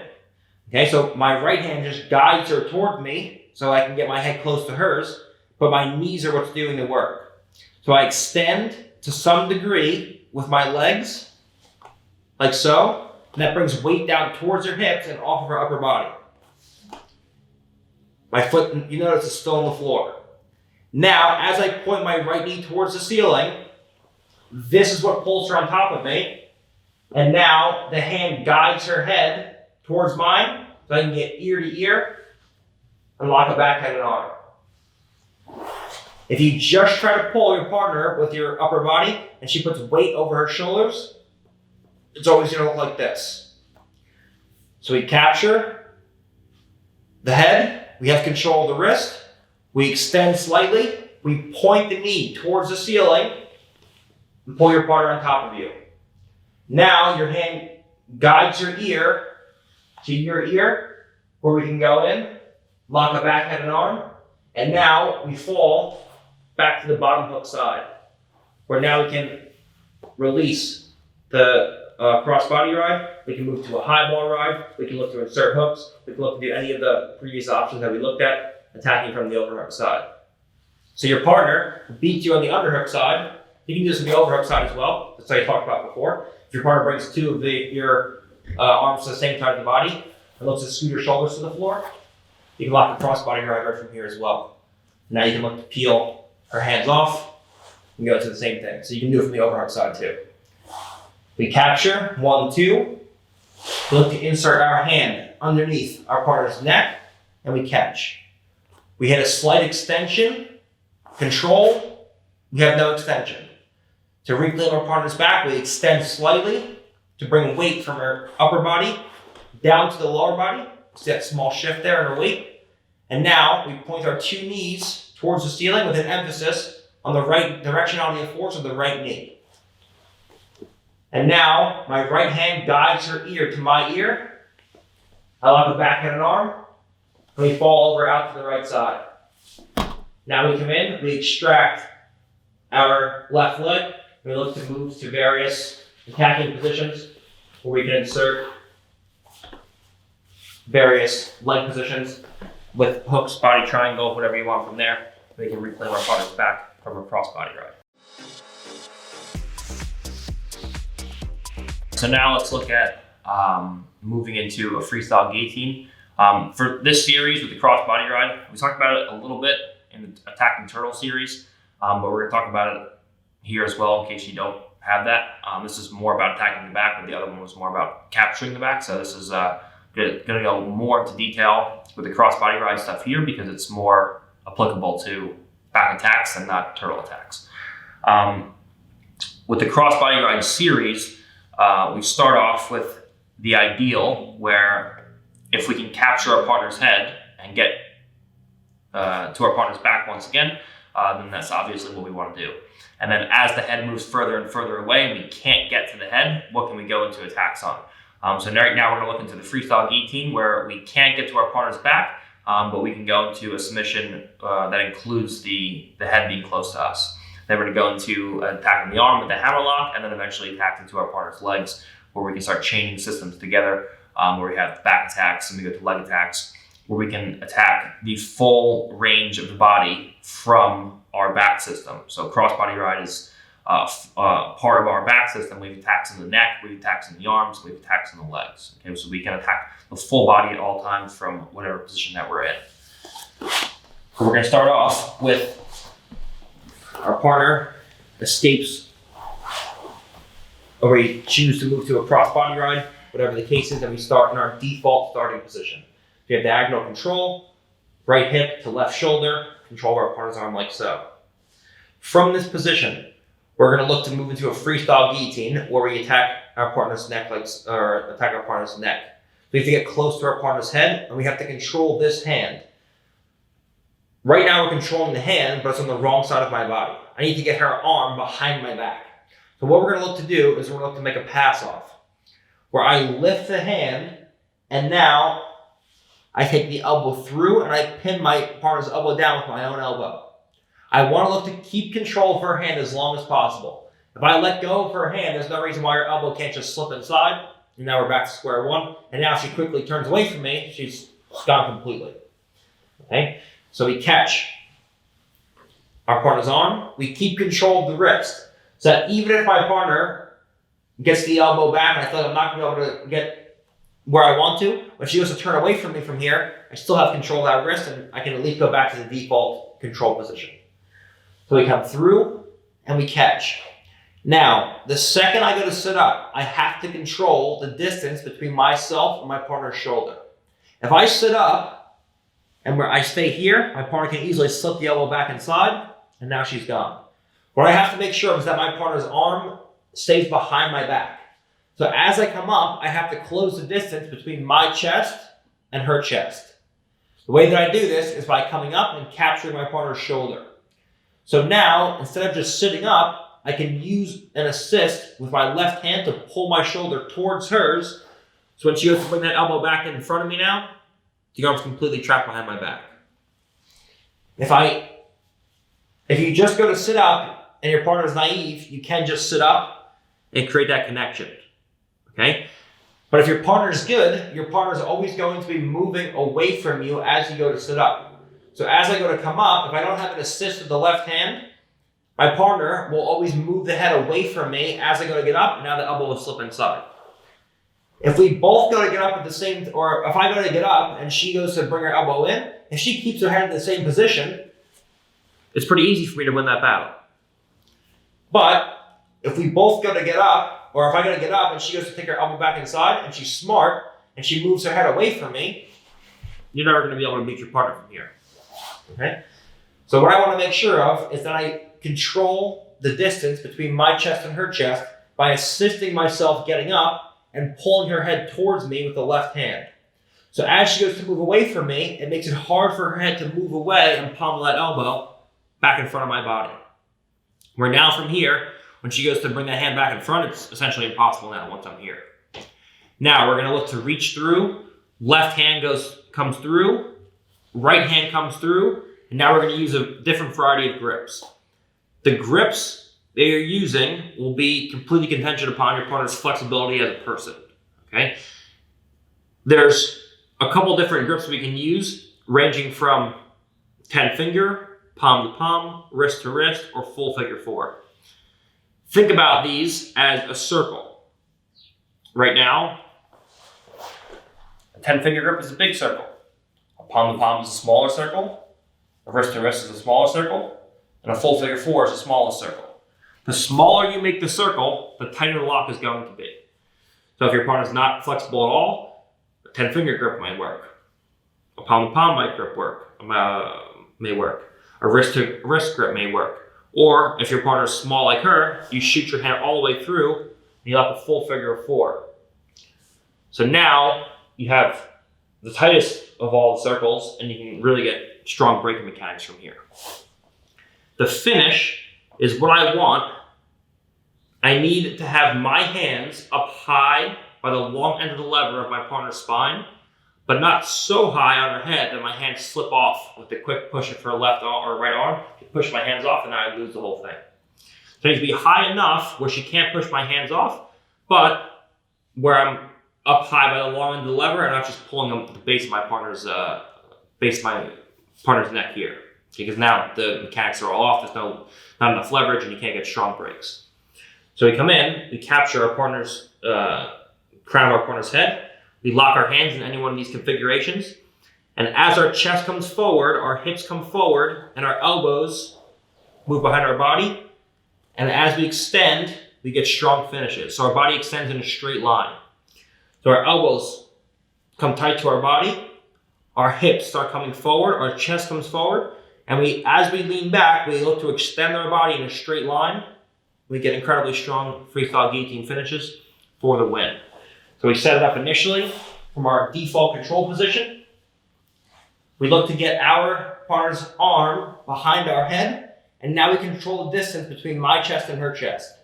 Okay, so my right hand just guides her toward me so I can get my head close to hers, but my knees are what's doing the work. So I extend to some degree with my legs, like so, and that brings weight down towards her hips and off of her upper body. My foot, you notice, is still on the floor. Now, as I point my right knee towards the ceiling, this is what pulls her on top of me. And now the hand guides her head towards mine so I can get ear to ear and lock a back head and arm. If you just try to pull your partner with your upper body and she puts weight over her shoulders, it's always going to look like this. So we capture the head, we have control of the wrist, we extend slightly, we point the knee towards the ceiling, and pull your partner on top of you. Now your hand guides your ear to your ear, where we can go in, lock a back head and arm, and now we fall back to the bottom hook side, where now we can release the cross-body ride. We can move to a high ball ride. We can look to insert hooks. We can look to do any of the previous options that we looked at, attacking from the overhook side. So your partner beats you on the underhook side. You can do this on the overhook side as well. That's how you talked about before. If your partner brings two of your arms to the same side of the body and looks to scoot her shoulders to the floor, you can lock the cross-body ride right from here as well. Now you can look to peel her hands off and go to the same thing. So you can do it from the overhook side too. We capture, 1, 2. We look to insert our hand underneath our partner's neck and we catch. We hit a slight extension, control, we have no extension. To reclaim our partner's back, we extend slightly to bring weight from her upper body down to the lower body. See that small shift there in her weight? And now we point our two knees towards the ceiling with an emphasis on the right directionality of force of the right knee. And now my right hand guides her ear to my ear. I lock the back head and arm, and we fall over out to the right side. Now we come in, we extract our left leg, and we look to move to various attacking positions where we can insert various leg positions with hooks, body triangle, whatever you want from there. We can reclaim our partner's back from a cross-body ride. So now let's look at moving into a freestyle guillotine. For this series with the cross-body ride, we talked about it a little bit in the Attacking Turtle series, but we're going to talk about it here as well in case you don't have that. This is more about attacking the back, but the other one was more about capturing the back. So this is going to go more into detail with the cross-body ride stuff here because it's more applicable to back attacks and not turtle attacks. With the cross-body ride series, we start off with the ideal where if we can capture our partner's head and get to our partner's back once again, then that's obviously what we want to do. And then as the head moves further and further away and we can't get to the head, what can we go into attacks on? So right now we're going to look into the freestyle guillotine where we can't get to our partner's back, but we can go into a submission that includes the head being close to us. Then we're going to go into attacking the arm with the hammerlock, and then eventually attack into our partner's legs, where we can start chaining systems together, where we have back attacks and we go to leg attacks, where we can attack the full range of the body from our back system. So cross-body ride is part of our back system. We have attacks in the neck, we have attacks in the arms, we have attacks in the legs. Okay, so we can attack the full body at all times from whatever position that we're in. So we're going to start off with our partner escapes, or we choose to move to a cross body ride, whatever the case is, and we start in our default starting position. We have diagonal control, right hip to left shoulder, control our partner's arm like so. From this position, we're going to look to move into a freestyle guillotine where we attack our partner's neck, attack our partner's neck. We have to get close to our partner's head, and we have to control this hand. Right now we're controlling the hand, but it's on the wrong side of my body. I need to get her arm behind my back. So what we're going to look to do is we're going to look to make a pass off, where I lift the hand, and now I take the elbow through and I pin my partner's elbow down with my own elbow. I want to look to keep control of her hand as long as possible. If I let go of her hand, there's no reason why her elbow can't just slip inside. And now we're back to square one. And now she quickly turns away from me. She's gone completely. Okay? So we catch our partner's arm. We keep control of the wrist. So that even if my partner gets the elbow back and I feel like I'm not going to be able to get where I want to, when she goes to turn away from me from here, I still have control of that wrist and I can at least go back to the default control position. So we come through and we catch. Now, the second I go to sit up, I have to control the distance between myself and my partner's shoulder. If I sit up and where I stay here, my partner can easily slip the elbow back inside and now she's gone. What I have to make sure is that my partner's arm stays behind my back. So as I come up, I have to close the distance between my chest and her chest. The way that I do this is by coming up and capturing my partner's shoulder. So now, instead of just sitting up, I can use an assist with my left hand to pull my shoulder towards hers. So when she goes to bring that elbow back in front of me now, the arm's completely trapped behind my back. If you just go to sit up and your partner's naive, you can just sit up and create that connection. Okay? But if your partner's good, your partner's always going to be moving away from you as you go to sit up. So as I go to come up, if I don't have an assist with the left hand, my partner will always move the head away from me as I go to get up, and now the elbow will slip inside. If we both go to get up at the same, or if I go to get up and she goes to bring her elbow in, if she keeps her head in the same position, it's pretty easy for me to win that battle. But if we both go to get up, or if I go to get up and she goes to take her elbow back inside and she's smart and she moves her head away from me, you're never going to be able to beat your partner from here. Okay? So what I want to make sure of is that I control the distance between my chest and her chest by assisting myself getting up and pulling her head towards me with the left hand. So as she goes to move away from me, it makes it hard for her head to move away and pommel that elbow back in front of my body. Where now from here, when she goes to bring that hand back in front, it's essentially impossible now once I'm here. Now we're going to look to reach through. Left hand comes through. Right hand comes through. And now we're going to use a different variety of grips. The grips that you're using will be completely contingent upon your partner's flexibility as a person. Okay? There's a couple different grips we can use, ranging from 10 finger, palm to palm, wrist to wrist, or full figure four. Think about these as a circle. Right now, a 10 finger grip is a big circle. A palm to palm is a smaller circle. A wrist to wrist is a smaller circle. And a full figure four is the smallest circle. The smaller you make the circle, the tighter the lock is going to be. So if your partner's not flexible at all, a 10 finger grip might work. A palm to palm may work. A wrist to wrist grip may work. Or if your partner's small like her, you shoot your hand all the way through and you have a full figure of four. So now you have the tightest of all the circles and you can really get strong braking mechanics from here. The finish is what I want. I need to have my hands up high by the long end of the lever of my partner's spine, but not so high on her head that my hands slip off with the quick push of her left or right arm to push my hands off and I lose the whole thing. So it needs to be high enough where she can't push my hands off, but where I'm up high by the long end of the lever and not just pulling them to the base of my partner's neck here. because now the mechanics are all off. There's not enough leverage, and you can't get strong breaks. So we come in, we capture our partner's crown of our partner's head. We lock our hands in any one of these configurations, and as our chest comes forward, our hips come forward, and our elbows move behind our body. And as we extend, we get strong finishes. So our body extends in a straight line. So our elbows come tight to our body, our hips start coming forward, our chest comes forward, and as we lean back, we look to extend our body in a straight line. We get incredibly strong freestyle guillotine finishes for the win. So we set it up initially from our default control position. We look to get our partner's arm behind our head, and now we control the distance between my chest and her chest.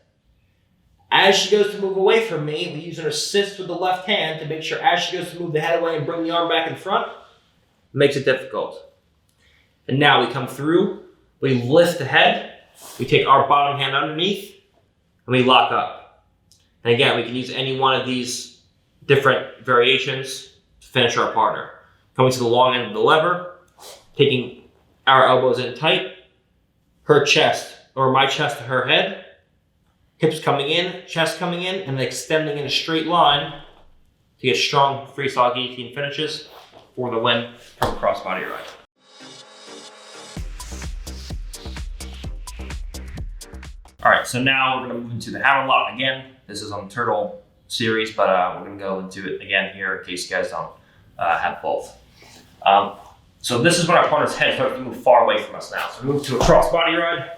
As she goes to move away from me, we use an assist with the left hand to make sure as she goes to move the head away and bring the arm back in front, it makes it difficult. And now we come through, we lift the head, we take our bottom hand underneath, and we lock up. And again, we can use any one of these different variations to finish our partner. Coming to the long end of the lever, taking our elbows in tight, her chest, or my chest to her head, hips coming in, chest coming in, and then extending in a straight line to get strong freestyle guillotine finishes for the win from a crossbody ride. All right, so now we're gonna move into the hammerlock again. This is on the Turtle series, but we're gonna go into it again here in case you guys don't have both. So this is when our partner's head starts to move far away from us now. So we move to a crossbody ride.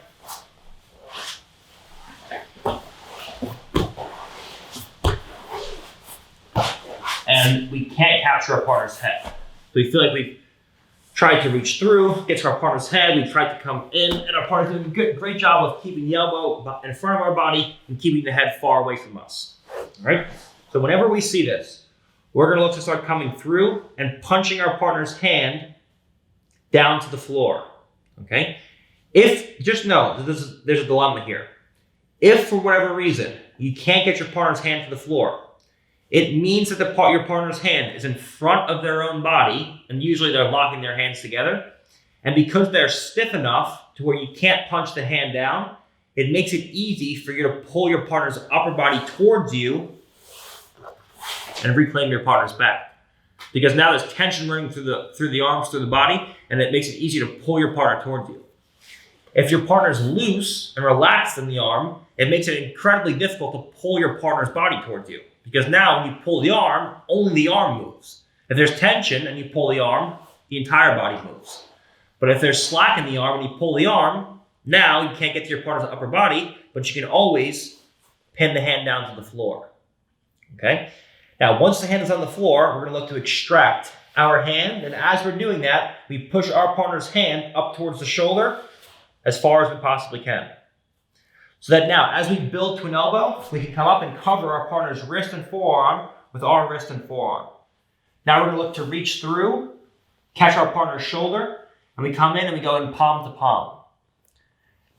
And we can't capture our partner's head. So we feel like we've tried to reach through, get to our partner's head, we've tried to come in, and our partner's doing a great job of keeping the elbow in front of our body and keeping the head far away from us. All right? So whenever we see this, we're gonna look to start coming through and punching our partner's hand down to the floor, okay? Just know, there's a dilemma here. If for whatever reason, you can't get your partner's hand to the floor, it means that your partner's hand is in front of their own body, and usually they're locking their hands together. And because they're stiff enough to where you can't punch the hand down, it makes it easy for you to pull your partner's upper body towards you and reclaim your partner's back. Because now there's tension running through the arms, through the body, and it makes it easy to pull your partner towards you. If your partner's loose and relaxed in the arm, it makes it incredibly difficult to pull your partner's body towards you. Because now when you pull the arm, only the arm moves. If there's tension and you pull the arm, the entire body moves. But if there's slack in the arm and you pull the arm, now you can't get to your partner's upper body, but you can always pin the hand down to the floor. Okay? Now, once the hand is on the floor, we're gonna look to extract our hand, and as we're doing that, we push our partner's hand up towards the shoulder as far as we possibly can. So that now, as we build to an elbow, we can come up and cover our partner's wrist and forearm with our wrist and forearm. Now we're gonna look to reach through, catch our partner's shoulder, and we come in and we go in palm to palm.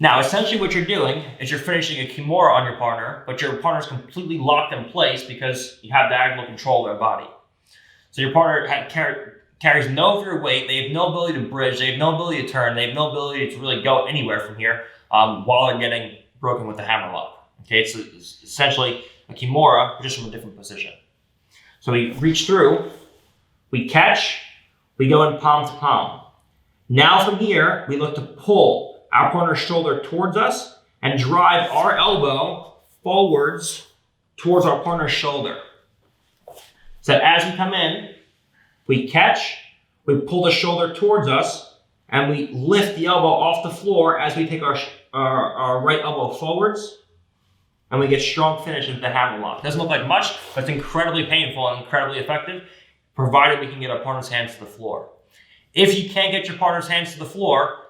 Now, essentially what you're doing is you're finishing a Kimura on your partner, but your partner's completely locked in place because you have diagonal control of their body. So your partner carries no of your weight, they have no ability to bridge, they have no ability to turn, they have no ability to really go anywhere from here while they're getting broken with the hammerlock. Okay, it's essentially a Kimura, just from a different position. So we reach through, we catch, we go in palm to palm. Now from here, we look to pull our partner's shoulder towards us and drive our elbow forwards towards our partner's shoulder. So as we come in, we catch, we pull the shoulder towards us, and we lift the elbow off the floor as we take our right elbow forwards, and we get strong finish into the hammerlock. Doesn't look like much, but it's incredibly painful and incredibly effective, provided we can get our partner's hands to the floor. If you can't get your partner's hands to the floor,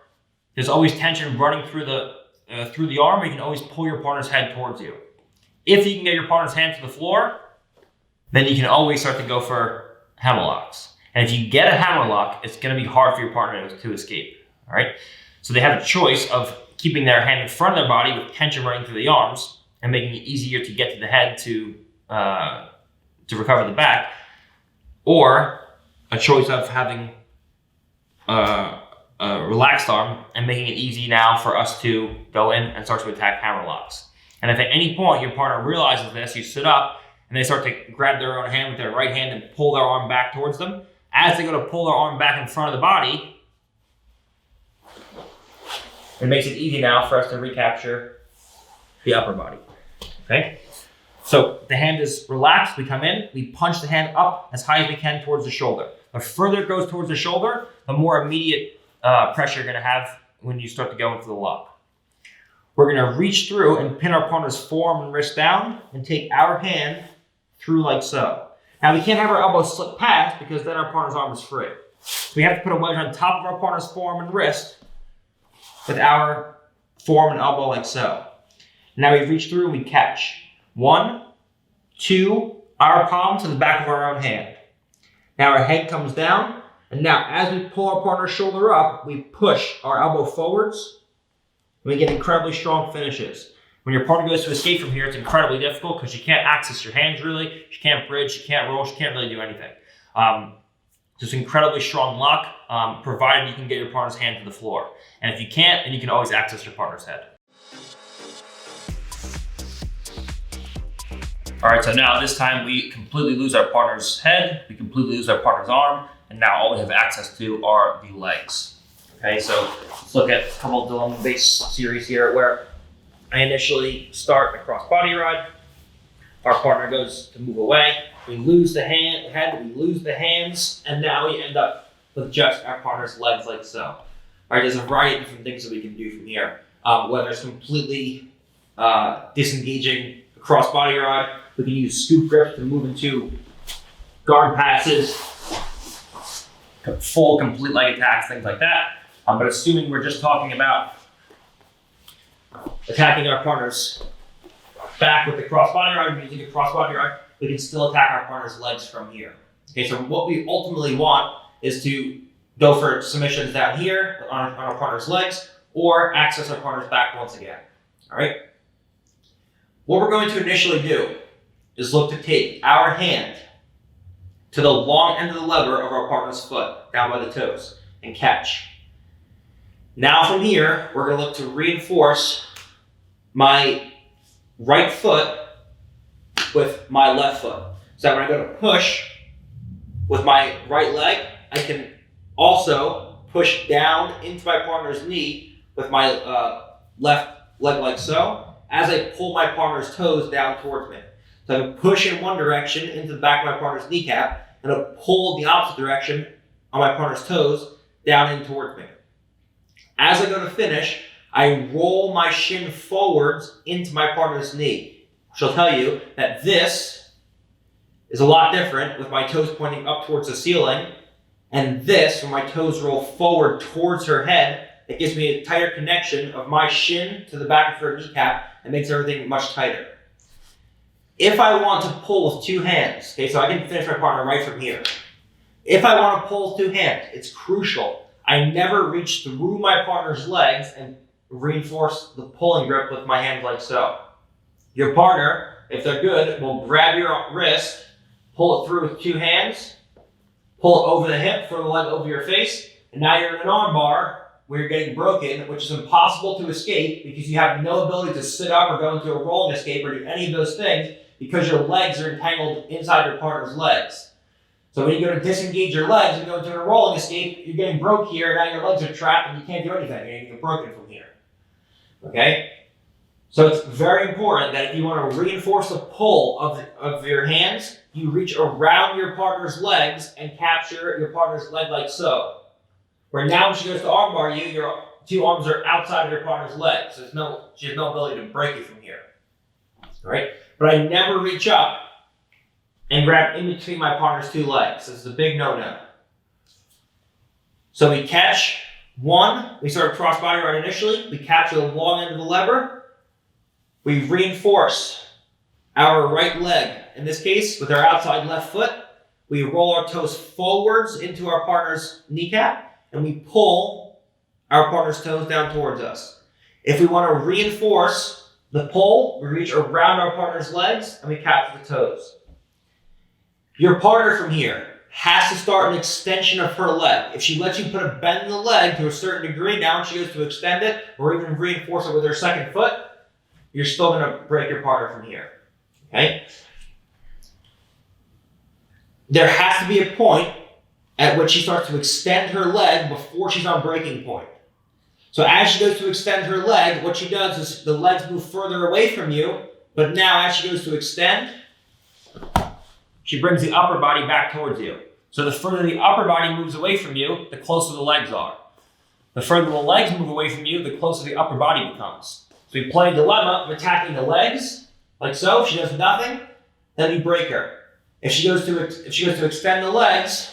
there's always tension running through the arm. You can always pull your partner's head towards you. If you can get your partner's hand to the floor, then you can always start to go for hammerlocks. And if you get a hammerlock, it's going to be hard for your partner to escape. All right. So they have a choice of keeping their hand in front of their body with tension running through the arms and making it easier to get to the head to recover the back, or a choice of having relaxed arm and making it easy now for us to go in and start to attack hammer locks. And if at any point your partner realizes this, you sit up and they start to grab their own hand with their right hand and pull their arm back towards them. As they go to pull their arm back in front of the body, it makes it easy now for us to recapture the upper body. Okay? So the hand is relaxed, we come in, we punch the hand up as high as we can towards the shoulder. The further it goes towards the shoulder, the more immediate pressure you're gonna have when you start to go into the lock. We're gonna reach through and pin our partner's forearm and wrist down and take our hand through like so. Now we can't have our elbow slip past because then our partner's arm is free. So we have to put a wedge on top of our partner's forearm and wrist with our forearm and elbow like so. Now we reach through and we catch. 1, 2, our palm to the back of our own hand. Now our head comes down, and now as we pull our partner's shoulder up, we push our elbow forwards, and we get incredibly strong finishes. When your partner goes to escape from here, it's incredibly difficult because you can't access your hands really, you can't bridge, you can't roll, you can't really do anything. Just incredibly strong lock, provided you can get your partner's hand to the floor. And if you can't, then you can always access your partner's head. All right, so now this time we completely lose our partner's head, we completely lose our partner's arm, and now all we have access to are the legs. Okay, so let's look at a couple of Dilemma base series here where I initially start a cross body ride. Our partner goes to move away. We lose the head, we lose the hands, and now we end up with just our partner's legs like so. All right, there's a variety of different things that we can do from here. Whether it's completely disengaging a cross body ride, we can use scoop grips to move into guard passes, full complete leg attacks, things like that. But assuming we're just talking about attacking our partner's back with the cross body ride, using a cross body ride, we can still attack our partner's legs from here. Okay, so what we ultimately want is to go for submissions down here on our partner's legs, or access our partner's back once again. All right. What we're going to initially do is look to take our hand to the long end of the lever of our partner's foot, down by the toes, and catch. Now from here, we're going to look to reinforce my right foot with my left foot. So when I go to push with my right leg, I can also push down into my partner's knee with my left leg like so, as I pull my partner's toes down towards me. So I can push in one direction into the back of my partner's kneecap, and I'll pull the opposite direction on my partner's toes down in towards me. As I go to finish, I roll my shin forwards into my partner's knee, which will tell you that this is a lot different with my toes pointing up towards the ceiling, and this, when my toes roll forward towards her head, it gives me a tighter connection of my shin to the back of her kneecap and makes everything much tighter. If I want to pull with two hands, okay, so I can finish my partner right from here. If I want to pull with two hands, it's crucial. I never reach through my partner's legs and reinforce the pulling grip with my hands like so. Your partner, if they're good, will grab your wrist, pull it through with two hands, pull it over the hip, throw the leg over your face, and now you're in an arm bar where you're getting broken, which is impossible to escape because you have no ability to sit up or go into a rolling escape or do any of those things because your legs are entangled inside your partner's legs. So when you go to disengage your legs and go into a rolling escape, you're getting broke here, now your legs are trapped and you can't do anything, you're getting broken from here. Okay? So it's very important that if you want to reinforce the pull of your hands, you reach around your partner's legs and capture your partner's leg like so. Where now when she goes to armbar you, your two arms are outside of your partner's legs. So she has no ability to break you from here. All right? But I never reach up and grab in between my partner's two legs. This is a big no-no. So we catch one, we start a cross body ride initially, we capture the long end of the lever, we reinforce our right leg, in this case with our outside left foot, we roll our toes forwards into our partner's kneecap, and we pull our partner's toes down towards us. If we want to reinforce the pull, we reach around our partner's legs and we capture the toes. Your partner from here has to start an extension of her leg. If she lets you put a bend in the leg to a certain degree, now when she goes to extend it, or even reinforce it with her second foot, you're still going to break your partner from here. Okay? There has to be a point at which she starts to extend her leg before she's on breaking point. So as she goes to extend her leg, what she does is the legs move further away from you, but now as she goes to extend, she brings the upper body back towards you. So the further the upper body moves away from you, the closer the legs are. The further the legs move away from you, the closer the upper body becomes. So we play a dilemma of attacking the legs, like so. If she does nothing, then we break her. If she goes to extend the legs,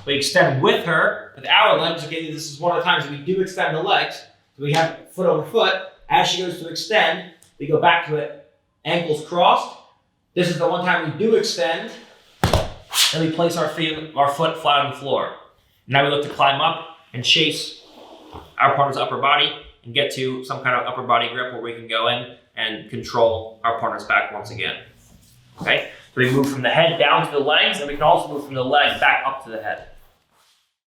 we extend with her, with our legs. Okay, this is one of the times that we do extend the legs. So we have foot over foot. As she goes to extend, we go back to it, ankles crossed. This is the one time we do extend. Then we place our foot flat on the floor. Now we look to climb up and chase our partner's upper body and get to some kind of upper body grip where we can go in and control our partner's back once again. Okay? So we move from the head down to the legs, and we can also move from the leg back up to the head.